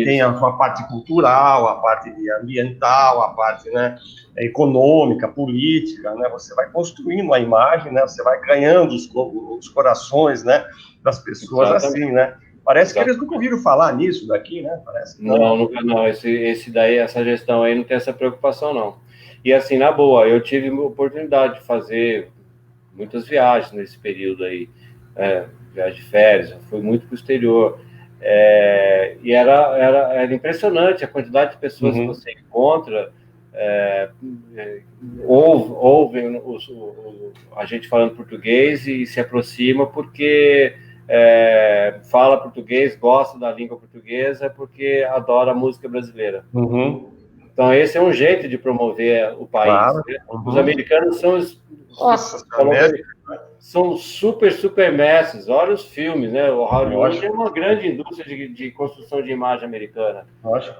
tem a sua parte cultural, a parte ambiental, a parte, né, econômica, política, né? Você vai construindo a imagem, né? Você vai ganhando os corações, né, das pessoas. Exatamente. Assim, né? Parece que eles nunca ouviram falar nisso daqui, né? Parece que não, nunca não. Esse daí, essa gestão aí não tem essa preocupação, não. E assim, na boa, eu tive a oportunidade de fazer muitas viagens nesse período aí, viagem de férias, eu fui muito para o exterior. E era impressionante a quantidade de pessoas que você encontra, ouvem a gente falando português e se aproxima porque fala português, gosta da língua portuguesa, porque adora a música brasileira. Então, esse é um jeito de promover o país. Claro. Né? Os americanos são super mestres. Olha os filmes, né? O Hollywood é uma grande indústria de construção de imagem americana. Lógico.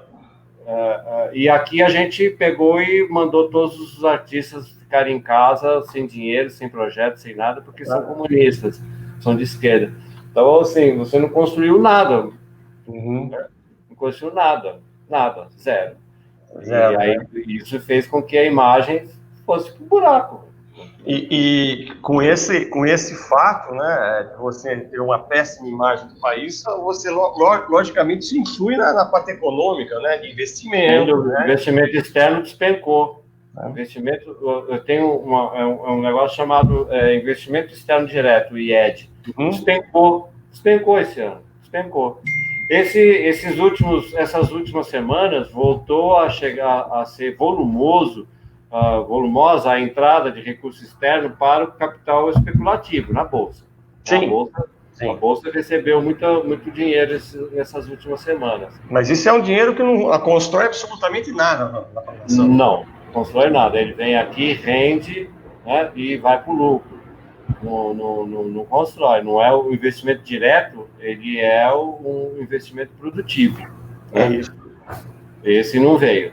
E aqui a gente pegou e mandou todos os artistas ficarem em casa, sem dinheiro, sem projeto, sem nada, porque são comunistas, são de esquerda. Então, assim, você não construiu nada. Não construiu nada, zero. E aí isso fez com que a imagem fosse pro buraco. E com esse fato, né, de você ter uma péssima imagem do país, você logicamente se influi na parte econômica, né, de investimento. O investimento externo despencou. Eu tenho um negócio chamado investimento externo direto, o IED. Despencou esse ano, despencou. Essas últimas semanas voltou a chegar a ser volumosa a entrada de recurso externo para o capital especulativo na Bolsa. A Bolsa recebeu muito dinheiro nessas últimas semanas. Mas isso é um dinheiro que não constrói absolutamente nada na população. Não constrói nada. Ele vem aqui, rende, né, e vai para o lucro. Não constrói. Não é o investimento direto, ele é um investimento produtivo. Né? Isso. Esse não veio.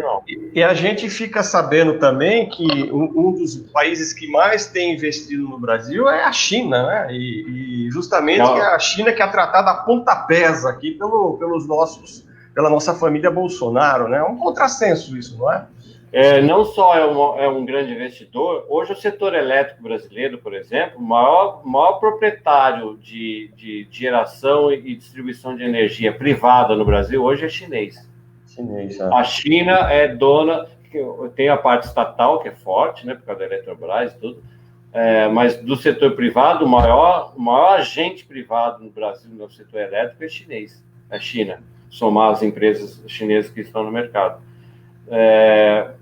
Não. E a gente fica sabendo também que um dos países que mais tem investido no Brasil é a China, né? E justamente é a China que é tratada a pontapés aqui pela nossa família Bolsonaro, né? É um contrassenso isso, não é? Não só é um grande investidor, hoje o setor elétrico brasileiro, por exemplo, o maior proprietário de geração e distribuição de energia privada no Brasil hoje é chinês. A China é dona, tem a parte estatal que é forte, né, por causa da Eletrobras e tudo, mas do setor privado, o maior agente privado no Brasil no setor elétrico é chinês, é a China, somar as empresas chinesas que estão no mercado.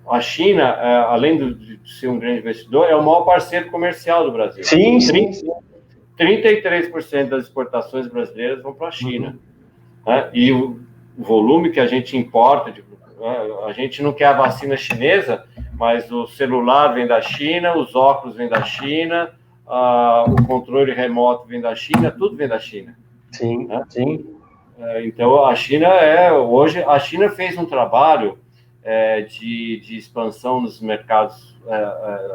A China, além de ser um grande investidor, é o maior parceiro comercial do Brasil. Sim. 33% das exportações brasileiras vão para a China. Né? E o volume que a gente importa, a gente não quer a vacina chinesa, mas o celular vem da China, os óculos vêm da China, o controle remoto vem da China, tudo vem da China. Sim. Então, a China fez um trabalho de expansão nos mercados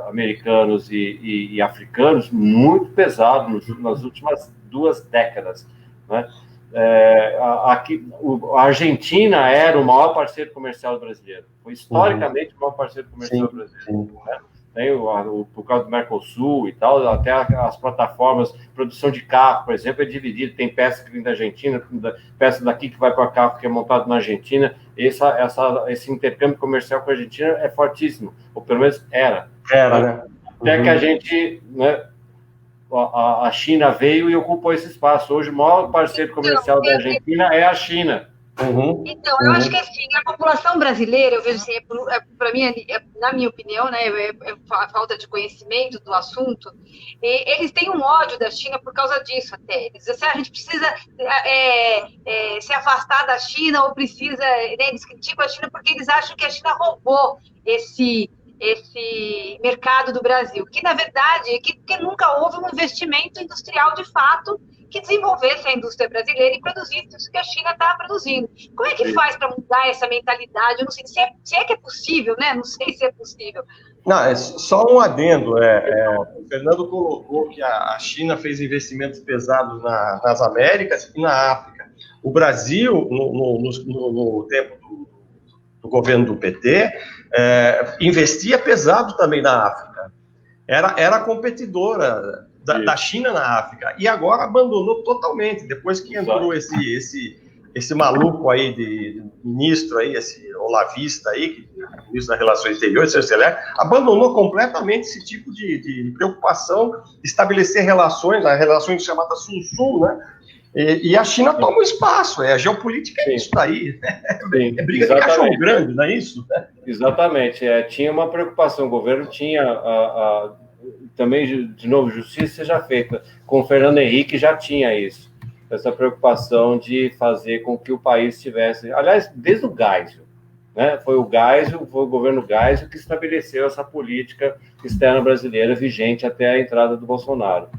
americanos e africanos muito pesado nas últimas 2 décadas, né? A Argentina era o maior parceiro comercial brasileiro, foi historicamente o maior parceiro comercial brasileiro, né? Por causa do Mercosul e tal, até as plataformas, produção de carro, por exemplo, é dividida, tem peça que vem da Argentina, peça daqui que vai para carro que é montado na Argentina. Esse intercâmbio comercial com a Argentina é fortíssimo, ou pelo menos era. Né? Até que a gente, né, a China veio e ocupou esse espaço. Hoje o maior parceiro comercial da Argentina é a China. Então, eu acho que assim, a população brasileira, eu vejo assim, para mim, na minha opinião, né, a falta de conhecimento do assunto, eles têm um ódio da China por causa disso até. Eles dizem assim, a gente precisa se afastar da China ou precisa, né, eles criticam a China porque eles acham que a China roubou esse mercado do Brasil, que na verdade que nunca houve um investimento industrial de fato que desenvolvesse a indústria brasileira e produzisse isso que a China está produzindo. Como é que faz para mudar essa mentalidade? Eu não sei se é que é possível, né? Não sei se é possível. Não, é só um adendo. O Fernando colocou que a China fez investimentos pesados nas Américas e na África. O Brasil, no tempo do governo do PT, investia pesado também na África. era competidora da China na África, e agora abandonou totalmente, depois que entrou esse maluco aí de ministro aí, esse olavista aí, ministro das Relações Exteriores, abandonou completamente esse tipo de preocupação de estabelecer relações, as relações chamadas Sul-Sul, né? E a China toma o espaço, a geopolítica é isso daí, é briga de cachorro grande, não é isso? Exatamente, tinha uma preocupação, o governo tinha também, de novo, justiça seja feita, com o Fernando Henrique já tinha isso, essa preocupação de fazer com que o país tivesse, aliás, desde o Geisel, né? Foi o governo Geisel que estabeleceu essa política externa brasileira vigente até a entrada do Bolsonaro.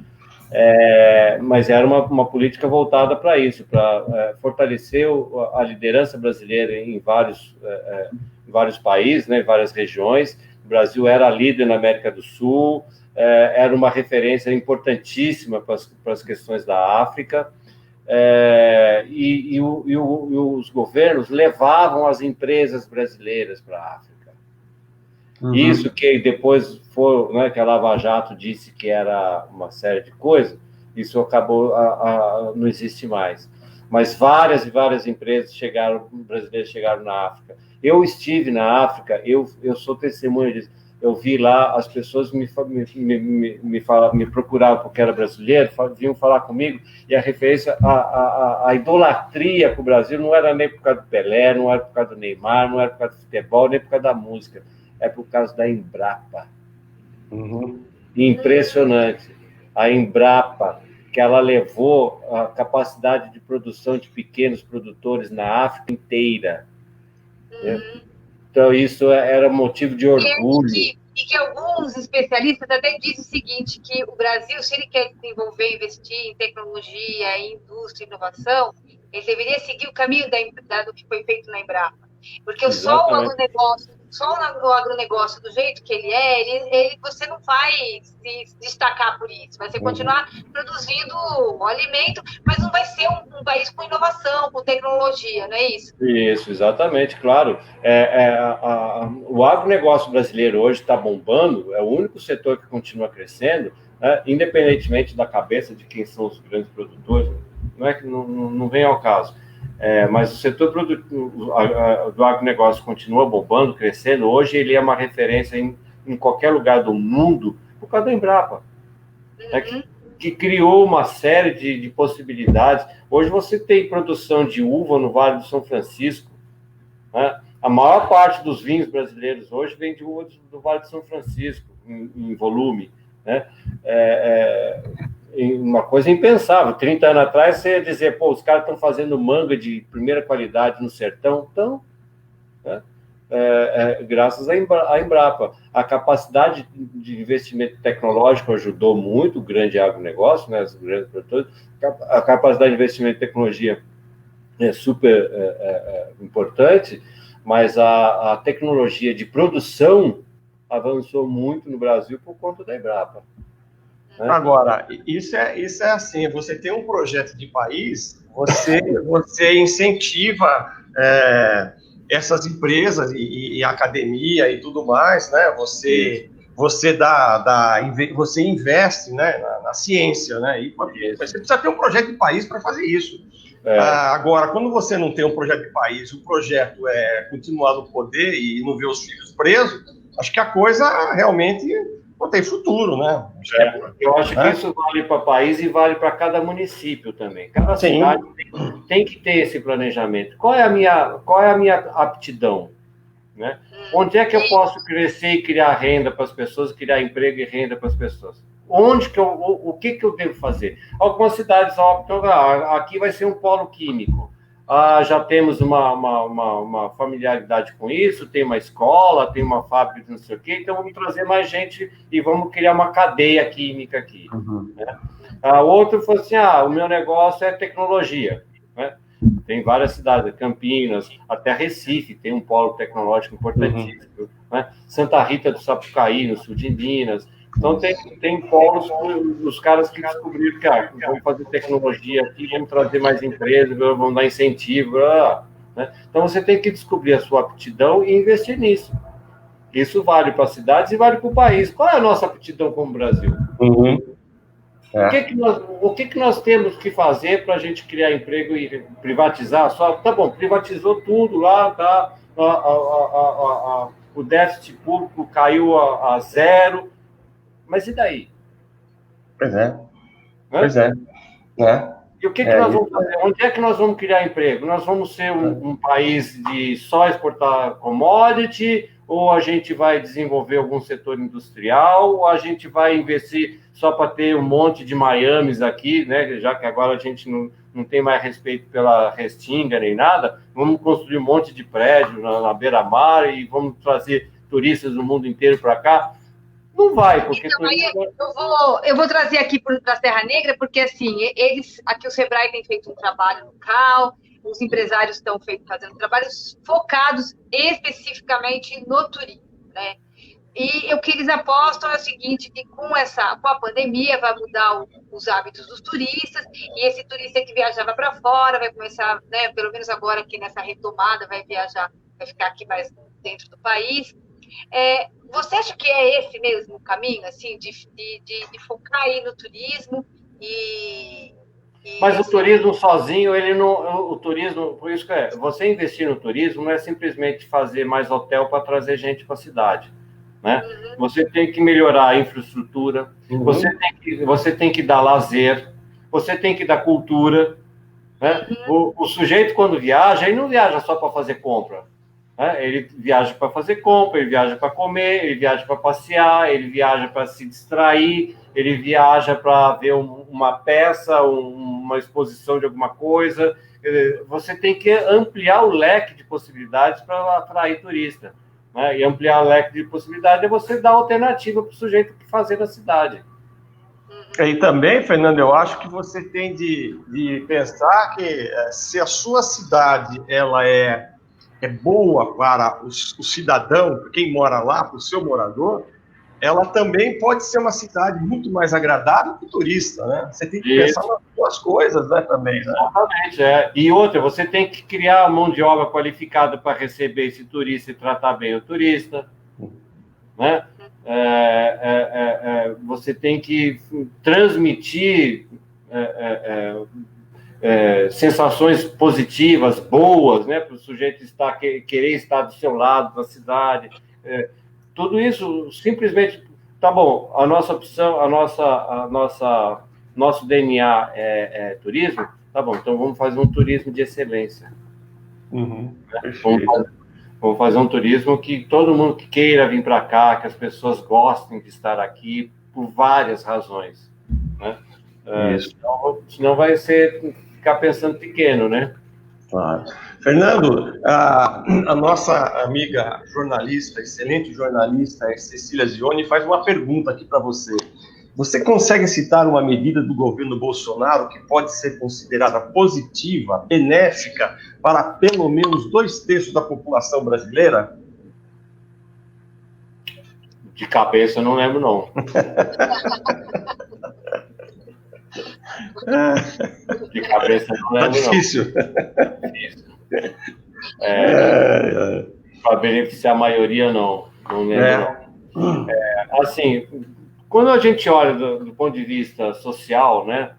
Mas era uma política voltada para isso, para fortalecer a liderança brasileira em vários países, né, em várias regiões. O Brasil era líder na América do Sul, era uma referência importantíssima para as questões da África, e os governos levavam as empresas brasileiras para a África. Uhum. Isso que depois foi, né, que a Lava Jato disse que era uma série de coisas, isso acabou, não existe mais. Mas várias e várias empresas brasileiras chegaram na África. Eu estive na África, eu sou testemunha disso. Eu vi lá, as pessoas me procuravam porque era brasileiro, vinham falar comigo, e a referência, a idolatria com o Brasil não era nem por causa do Pelé, não era por causa do Neymar, não era por causa do futebol, nem por causa da música. É por causa da Embrapa. Uhum. Impressionante. A Embrapa, que ela levou a capacidade de produção de pequenos produtores na África inteira. Uhum. Então, isso era motivo de orgulho. E que alguns especialistas até dizem o seguinte, que o Brasil, se ele quer desenvolver, investir em tecnologia, em indústria e inovação, ele deveria seguir o caminho do que foi feito na Embrapa. Porque só o agronegócio do jeito que ele você não vai se destacar por isso. Vai ser continuar produzindo alimento, mas não vai ser um país com inovação, com tecnologia, não é isso? Isso, exatamente, claro. O agronegócio brasileiro hoje está bombando, é o único setor que continua crescendo, né, independentemente da cabeça de quem são os grandes produtores, não é que não vem ao caso. Mas o setor do agronegócio continua bombando, crescendo. Hoje ele é uma referência em qualquer lugar do mundo por causa da Embrapa, que criou uma série de possibilidades. Hoje você tem produção de uva no Vale do São Francisco, né? A maior parte dos vinhos brasileiros hoje vem de uva do Vale do São Francisco, em volume, né? Uma coisa impensável. 30 anos atrás, você ia dizer, os caras estão fazendo manga de primeira qualidade no sertão. Então, né? Graças à Embrapa. A capacidade de investimento tecnológico ajudou muito o grande agronegócio, né, os grandes produtores. A capacidade de investimento em tecnologia é super importante, mas a tecnologia de produção avançou muito no Brasil por conta da Embrapa. Agora, isso é assim, você tem um projeto de país, você incentiva essas empresas e academia e tudo mais, né? Você investe, né, na ciência, né? E você precisa ter um projeto de país para fazer isso. Agora, quando você não tem um projeto de país, o projeto é continuar no poder e não ver os filhos presos, acho que a coisa realmente não tem futuro, né? Eu acho que isso vale para o país e vale para cada município também. Cada cidade tem que ter esse planejamento. Qual é a minha aptidão? Né? Onde é que eu posso crescer e criar renda para as pessoas, criar emprego e renda para as pessoas? O que eu devo fazer? Algumas cidades optam, aqui vai ser um polo químico. Já temos uma familiaridade com isso, tem uma escola, tem uma fábrica de não sei o quê, então vamos trazer mais gente e vamos criar uma cadeia química aqui. Uhum. Né? Outro falou assim, o meu negócio é tecnologia. Né? Tem várias cidades, Campinas, até Recife, tem um polo tecnológico importantíssimo. Uhum. Né? Santa Rita do Sapucaí, no sul de Minas. Então, tem polos, os caras que descobriram que vamos fazer tecnologia aqui, vamos trazer mais empresas, vamos dar incentivo. Né? Então, você tem que descobrir a sua aptidão e investir nisso. Isso vale para as cidades e vale para o país. Qual é a nossa aptidão como Brasil? O que nós temos que fazer para a gente criar emprego e privatizar? Tá bom, privatizou tudo lá, tá? O déficit público caiu a zero, mas e daí? Pois é. Pois é. E o que nós vamos fazer? Onde é que nós vamos criar emprego? Nós vamos ser um país de só exportar commodity, ou a gente vai desenvolver algum setor industrial, ou a gente vai investir só para ter um monte de Miamis aqui, né? Já que agora a gente não tem mais respeito pela Restinga nem nada, vamos construir um monte de prédio na beira-mar e vamos trazer turistas do mundo inteiro para cá. Não vai, porque... Então, aí eu vou trazer aqui para a Serra Negra, porque, assim, aqui o Sebrae tem feito um trabalho local, os empresários estão fazendo trabalhos focados especificamente no turismo, né? E o que eles apostam é o seguinte, que com a pandemia vai mudar os hábitos dos turistas, e esse turista que viajava para fora vai começar, né, pelo menos agora aqui nessa retomada, vai viajar, vai ficar aqui mais dentro do país. Você acha que é esse mesmo caminho, assim, de focar aí no turismo Mas o turismo sozinho, ele não... O turismo, por isso que você investir no turismo não é simplesmente fazer mais hotel para trazer gente para a cidade, né? Você tem que melhorar a infraestrutura, você tem que dar lazer, você tem que dar cultura, né? O sujeito, quando viaja, ele não viaja só para fazer compra. Ele viaja para fazer compra, ele viaja para comer, ele viaja para passear, ele viaja para se distrair, ele viaja para ver uma peça, uma exposição de alguma coisa. Você tem que ampliar o leque de possibilidades para atrair turista, né? E ampliar o leque de possibilidades é você dar alternativa para o sujeito que fazer na cidade. E também, Fernando, eu acho que você tem de pensar que se a sua cidade ela é boa para o cidadão, para quem mora lá, para o seu morador, ela também pode ser uma cidade muito mais agradável para o turista, né? Você tem que pensar nas duas coisas, né, também, né? Exatamente, E outra, você tem que criar mão de obra qualificada para receber esse turista e tratar bem o turista, né? Você tem que transmitir sensações positivas, boas, né, para o sujeito querer estar do seu lado, na cidade. Tudo isso simplesmente, tá bom, a nossa opção, nosso DNA é turismo, tá bom, então vamos fazer um turismo de excelência. Vamos fazer um turismo que todo mundo que queira vir para cá, que as pessoas gostem de estar aqui por várias razões, né? Senão vai ficar pensando pequeno, né? Claro. Fernando, a nossa amiga jornalista, excelente jornalista, Cecília Zioni, faz uma pergunta aqui para você. Você consegue citar uma medida do governo Bolsonaro que pode ser considerada positiva, benéfica, para pelo menos 2/3 da população brasileira? De cabeça, eu não lembro, não. De cabeça, não lembro, não. Difícil. Para beneficiar a maioria, não lembro, não. Assim, quando a gente olha do ponto de vista social, né,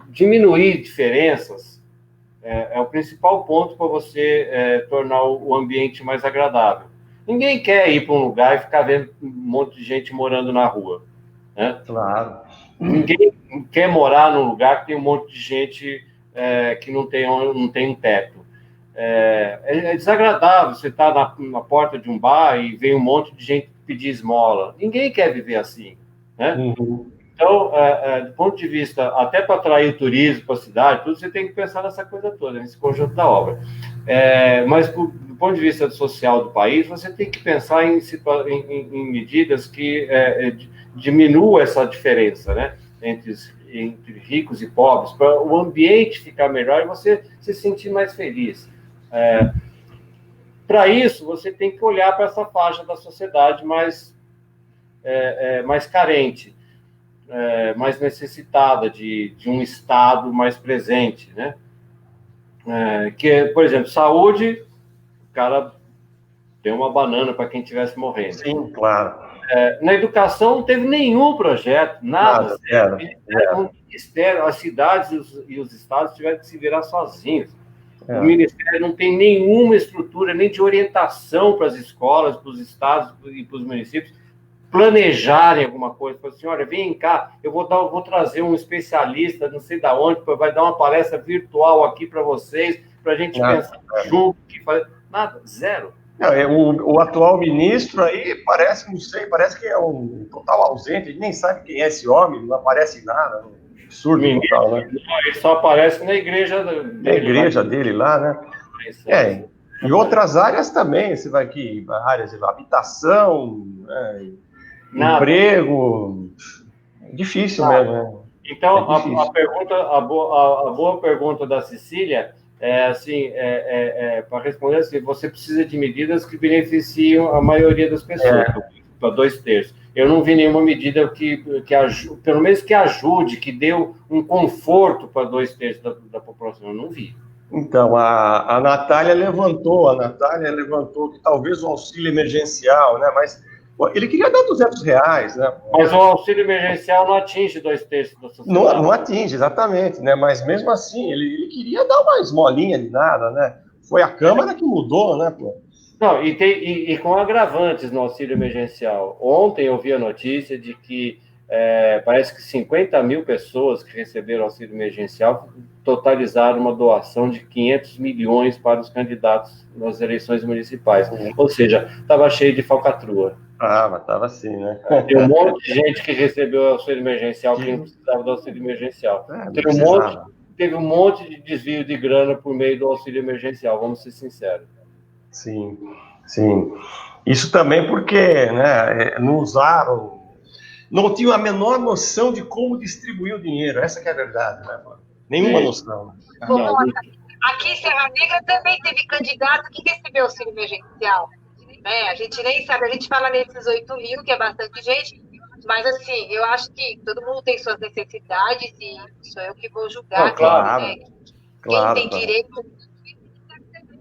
diminuir diferenças é o principal ponto para você tornar o ambiente mais agradável. Ninguém quer ir para um lugar e ficar vendo um monte de gente morando na rua, né? Claro. Ninguém quer morar num lugar que tem um monte de gente que não tem um teto. É desagradável você estar na porta de um bar e vem um monte de gente pedir esmola. Ninguém quer viver assim, né? Então, do ponto de vista, até para atrair o turismo para a cidade, tudo, você tem que pensar nessa coisa toda, nesse conjunto da obra. Mas, do ponto de vista social do país, você tem que pensar em medidas que diminuam essa diferença, né, entre ricos e pobres, para o ambiente ficar melhor e você se sentir mais feliz. Para isso, você tem que olhar para essa faixa da sociedade mais carente, mais necessitada de um Estado mais presente, né? Por exemplo, saúde, o cara deu uma banana para quem estivesse morrendo. Sim, claro. Na educação não teve nenhum projeto, nada. O Ministério, as cidades e os estados tiveram que se virar sozinhos. O Ministério não tem nenhuma estrutura nem de orientação para as escolas, para os estados e para os municípios planejarem alguma coisa. Falar assim, olha, vem cá, eu vou trazer um especialista, não sei de onde, vai dar uma palestra virtual aqui para vocês, para a gente pensar junto. Nada, zero. O atual ministro aí parece, não sei, parece que é um total ausente, ele nem sabe quem é esse homem, não aparece em nada, absurdo total, né? Ele só aparece na igreja dele lá, né? E outras áreas também, você vai aqui, áreas de habitação, emprego, difícil mesmo, né? Então, a boa pergunta da Cecília é assim, para responder assim, você precisa de medidas que beneficiam a maioria das pessoas, para 2/3. Eu não vi nenhuma medida que ajude, pelo menos que ajude, que dê um conforto para 2/3 da população, eu não vi. Então, a Natália levantou que talvez o auxílio emergencial, né, mas ele queria dar R$200, né? Mas o auxílio emergencial não atinge 2/3 da sociedade. Não atinge, exatamente, né? Mas mesmo assim, ele queria dar uma esmolinha de nada, né? Foi a Câmara que mudou, né, pô? Não, e com agravantes no auxílio emergencial. Ontem eu vi a notícia de que parece que 50 mil pessoas que receberam auxílio emergencial totalizaram uma doação de 500 milhões para os candidatos nas eleições municipais. Ou seja, estava cheio de falcatrua. Mas estava assim, né? Tem um monte de gente que recebeu auxílio emergencial que não precisava do auxílio emergencial. Teve um monte de desvio de grana por meio do auxílio emergencial, vamos ser sinceros. Sim. Isso também porque, né, não usaram, não tinham a menor noção de como distribuir o dinheiro. Essa que é a verdade, né? Nenhuma noção. Bom, aqui em Serra Negra também teve candidato que recebeu auxílio emergencial. Né? A gente nem sabe, a gente fala nesses 8 mil, que é bastante gente, mas assim, eu acho que todo mundo tem suas necessidades e sou eu que vou julgar quem tem direito.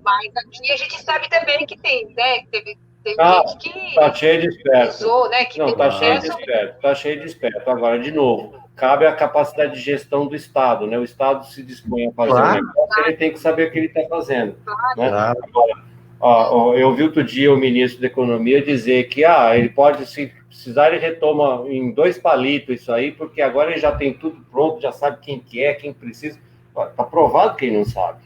Mas aqui a gente sabe também que tem, né? Teve gente que tá cheio de esperto. usou, né? Que não, tá cheio de esperto. Agora, de novo, cabe a capacidade de gestão do Estado, né? O Estado se dispõe a fazer um negócio, ele tem que saber o que ele está fazendo. Né? Agora, eu vi outro dia o ministro da Economia dizer que ele pode, se precisar, ele retoma em 2 palitos isso aí, porque agora ele já tem tudo pronto, já sabe quem quem precisa. Está provado que ele não sabe.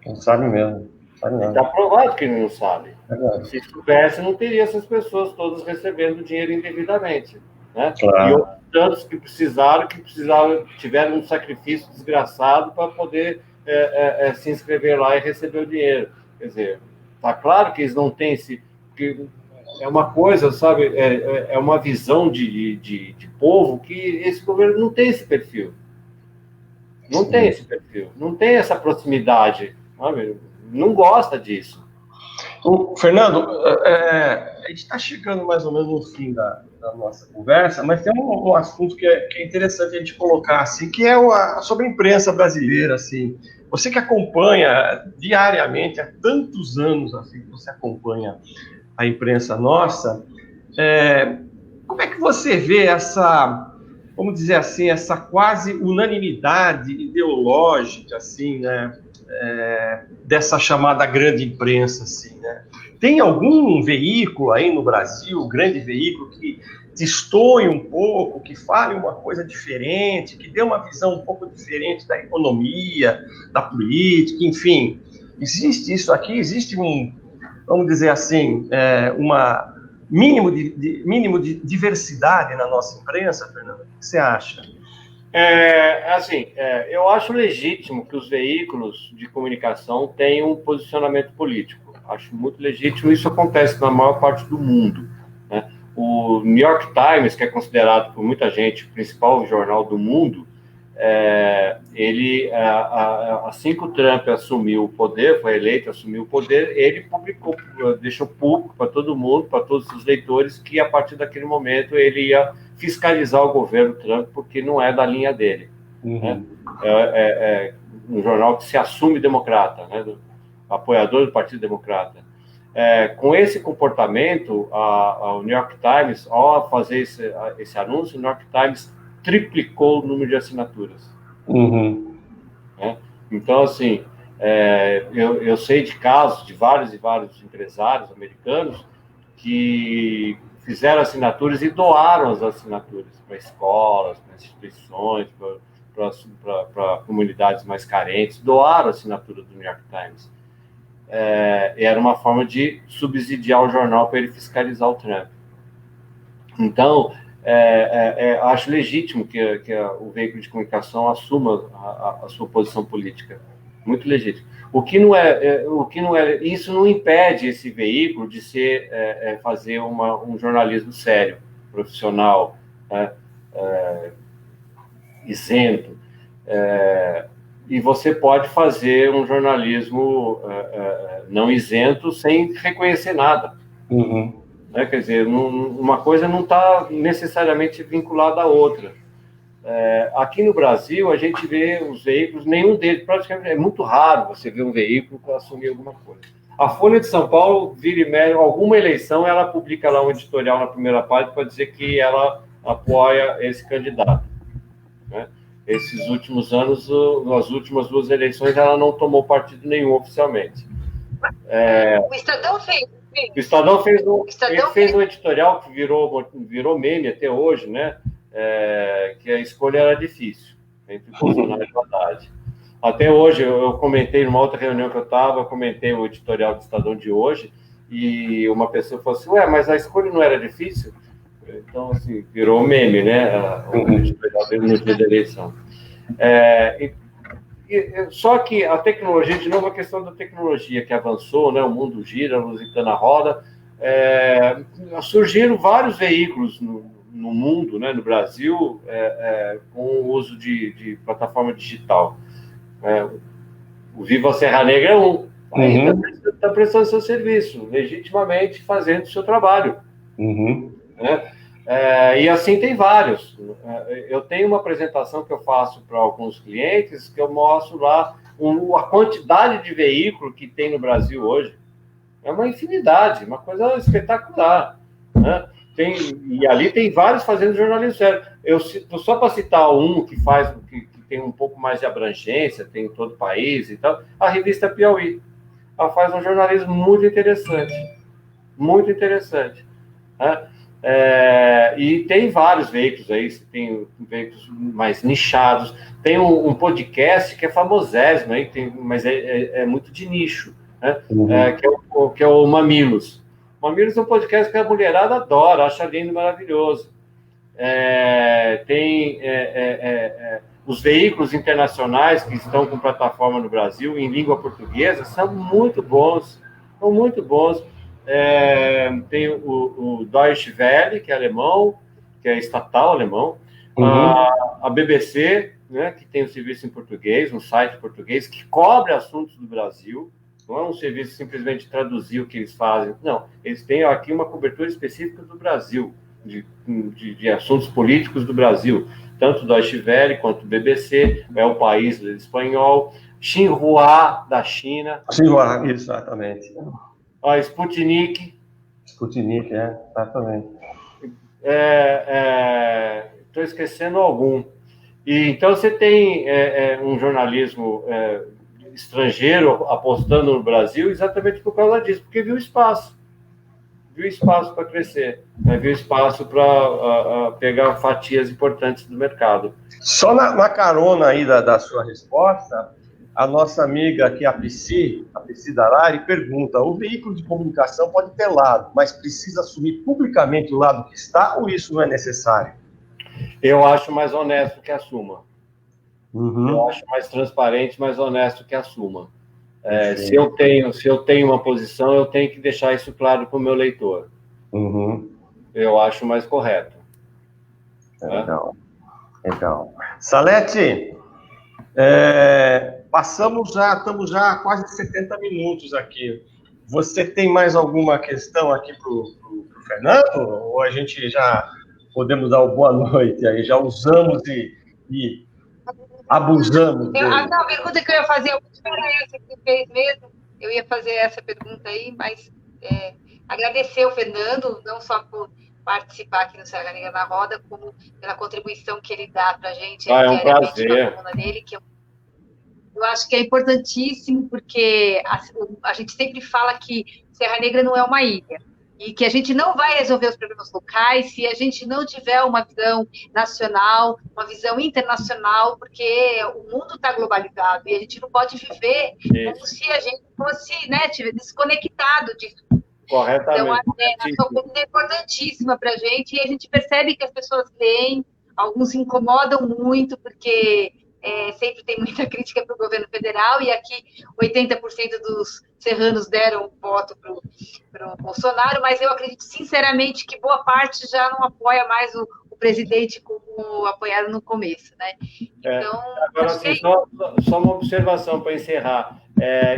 Não sabe mesmo. Está provado que ele não sabe. Se soubesse, não teria essas pessoas todas recebendo dinheiro indevidamente. Né? Claro. E outros tantos que precisaram, tiveram um sacrifício desgraçado para poder se inscrever lá e receber o dinheiro. Quer dizer, está claro que eles não têm que é uma coisa, sabe, é uma visão de povo que esse governo não tem esse perfil. Não tem esse perfil, não tem essa proximidade, sabe? Não gosta disso. Fernando, a gente está chegando mais ou menos no fim da nossa conversa, mas tem um assunto que é interessante a gente colocar, assim, que é sobre a imprensa brasileira, assim. Você que acompanha diariamente, há tantos anos assim, que você acompanha a imprensa nossa, como é que você vê essa, vamos dizer assim, essa quase unanimidade ideológica, assim, né, dessa chamada grande imprensa, assim, né? Tem algum veículo aí no Brasil, grande veículo, que destoie um pouco, que fale uma coisa diferente, que dê uma visão um pouco diferente da economia, da política, enfim? Existe isso aqui? Existe vamos dizer assim, mínimo de diversidade na nossa imprensa, Fernando? O que você acha? Eu acho legítimo que os veículos de comunicação tenham um posicionamento político. Acho muito legítimo, isso acontece na maior parte do mundo. Né? O New York Times, que é considerado por muita gente o principal jornal do mundo, assim que o Trump assumiu o poder, foi eleito, assumiu o poder, ele publicou, deixou público para todo mundo, para todos os leitores, que a partir daquele momento ele ia fiscalizar o governo Trump, porque não é da linha dele. Né? Um jornal que se assume democrata, né? Apoiador do Partido Democrata. Com esse comportamento, o New York Times, ao fazer esse anúncio, o New York Times triplicou o número de assinaturas. Uhum. Então, assim, eu sei de casos de vários e vários empresários americanos que fizeram assinaturas e doaram as assinaturas para escolas, para instituições, para comunidades mais carentes, doaram a assinatura do New York Times. Era uma forma de subsidiar o jornal para ele fiscalizar o Trump. Então, acho legítimo que o veículo de comunicação assuma a sua posição política. Muito legítimo. O que não é, isso não impede esse veículo de fazer um jornalismo sério, profissional, isento. E você pode fazer um jornalismo não isento sem reconhecer nada. Uhum. Quer dizer, uma coisa não está necessariamente vinculada à outra. Aqui no Brasil, a gente vê os veículos, nenhum deles, praticamente, é muito raro você ver um veículo assumir alguma coisa. A Folha de São Paulo, vira e mexe, alguma eleição, ela publica lá um editorial na primeira página para dizer que ela apoia esse candidato. Esses últimos anos, nas últimas 2 eleições, ela não tomou partido nenhum oficialmente. O Estadão fez. O Estadão fez um editorial que virou meme até hoje, né? Que a escolha era difícil entre Bolsonaro e Haddad. Até hoje, eu comentei numa outra reunião que eu estava, comentei o editorial do Estadão de hoje, e uma pessoa falou assim, mas a escolha não era difícil? Então, assim, virou meme, né? O editorial dele no dia da eleição. Só que a tecnologia, de novo, a questão da tecnologia que avançou, né? O mundo gira, a luz está na roda. Surgiram vários veículos no mundo, né? No Brasil, com o uso de plataforma digital. O Viva Serra Negra é um. Aí está prestando seu serviço, legitimamente fazendo o seu trabalho. Uhum. E assim tem vários. Eu tenho uma apresentação que eu faço para alguns clientes que eu mostro lá a quantidade de veículo que tem no Brasil hoje. É uma infinidade, uma coisa espetacular. E ali tem vários fazendo jornalismo sério. Só para citar um que tem um pouco mais de abrangência, tem em todo o país e tal, a revista Piauí. Ela faz um jornalismo muito interessante. Muito interessante. E tem vários veículos aí, tem veículos mais nichados, tem um podcast que é famosésimo, aí, mas é muito de nicho, né? Que é o Mamilos. O Mamilos é um podcast que a mulherada adora, acha lindo e maravilhoso. Tem os veículos internacionais que estão com plataforma no Brasil, em língua portuguesa, são muito bons, tem o Deutsche Welle, que é alemão, que é estatal alemão, a BBC, né, que tem um serviço em português, um site português, que cobre assuntos do Brasil, não é um serviço simplesmente traduzir o que eles fazem, não, eles têm aqui uma cobertura específica do Brasil, de assuntos políticos do Brasil, tanto do Deutsche Welle quanto do BBC, é o país espanhol, Xinhua, da China. Xinhua, exatamente. A Sputnik, exatamente. Estou esquecendo algum. Então, você tem um jornalismo estrangeiro apostando no Brasil exatamente por causa disso, porque viu espaço para crescer, né? Viu espaço para pegar fatias importantes do mercado. Só na carona aí da sua resposta, a nossa amiga aqui, a Prisci Darari, pergunta: o veículo de comunicação pode ter lado, mas precisa assumir publicamente o lado que está, ou isso não é necessário? Eu acho mais honesto que assuma. Uhum. Eu acho mais transparente, mais honesto que assuma. Se eu tenho uma posição, eu tenho que deixar isso claro para o meu leitor. Uhum. Eu acho mais correto. Legal. Salete, estamos já há quase 70 minutos aqui. Você tem mais alguma questão aqui para o Fernando? Ou a gente já podemos dar uma boa noite aí? Já usamos e abusamos dele? Não, a pergunta que eu ia fazer, era essa que você fez mesmo. Eu ia fazer essa pergunta aí, mas agradecer o Fernando, não só por participar aqui no Serra Negra na Roda, como pela contribuição que ele dá para a gente É um diariamente na prazer. coluna dele, que eu acho que é importantíssimo, porque a gente sempre fala que Serra Negra não é uma ilha, e que a gente não vai resolver os problemas locais se a gente não tiver uma visão nacional, uma visão internacional, porque o mundo está globalizado e a gente não pode viver como se a gente fosse, né, desconectado disso. Corretamente. Então, a coluna é importantíssima para a gente e a gente percebe que as pessoas leem, alguns se incomodam muito, porque sempre tem muita crítica para o governo federal, e aqui 80% dos serranos deram voto para o Bolsonaro, mas eu acredito sinceramente que boa parte já não apoia mais o presidente como apoiaram no começo, né? Então, agora, assim, só uma observação para encerrar.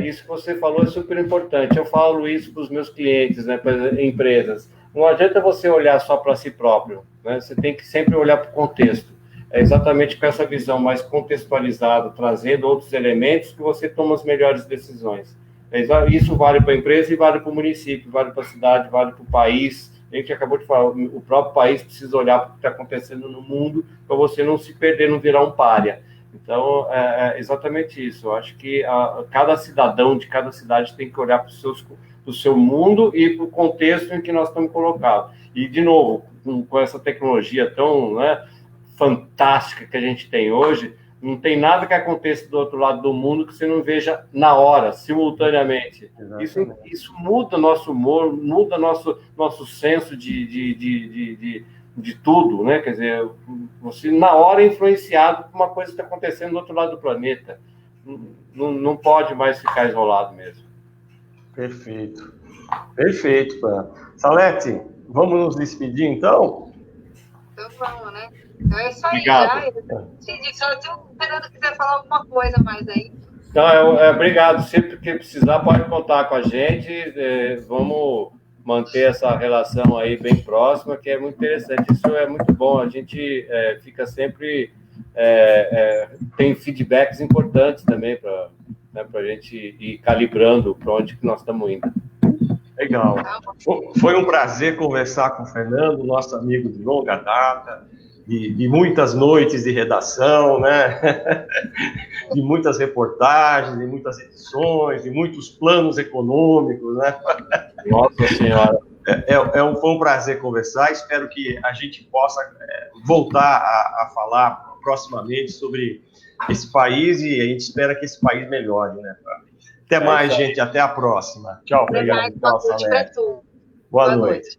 Isso que você falou é super importante. Eu falo isso para os meus clientes, né, para as empresas. Não adianta você olhar só para si próprio, né? Você tem que sempre olhar para o contexto. É exatamente com essa visão mais contextualizada, trazendo outros elementos, que você toma as melhores decisões. Isso vale para a empresa e vale para o município, vale para a cidade, vale para o país. A gente acabou de falar, o próprio país precisa olhar para o que está acontecendo no mundo, para você não se perder, não virar um pária. Então, é exatamente isso. Eu acho que cada cidadão de cada cidade tem que olhar para o seu mundo e para o contexto em que nós estamos colocados. E, de novo, com essa tecnologia tão, né, fantástica que a gente tem hoje, não tem nada que aconteça do outro lado do mundo que você não veja na hora, simultaneamente. Isso muda nosso humor, muda nosso senso de tudo, né? Quer dizer, você na hora é influenciado por uma coisa que está acontecendo do outro lado do planeta. Não pode mais ficar isolado mesmo. Perfeito. Perfeito, Pan. Salete, vamos nos despedir, então? Então vamos, né? Então é isso aí. Obrigado. Só se o Fernando quiser falar alguma coisa mais aí. Então, obrigado. Sempre que precisar, pode contar com a gente. Vamos manter essa relação aí bem próxima, que é muito interessante. Isso é muito bom. A gente fica sempre... tem feedbacks importantes também para a gente ir calibrando para onde que nós estamos indo. Legal. Foi um prazer conversar com o Fernando, nosso amigo de longa data, de muitas noites de redação, né? De muitas reportagens, de muitas edições, de muitos planos econômicos, né? Nossa Senhora! Foi um prazer conversar. Espero que a gente possa voltar a falar proximamente sobre esse país, e a gente espera que esse país melhore, né? Até mais, gente. Até a próxima. Tchau. Obrigado. Boa noite para tu. Boa noite.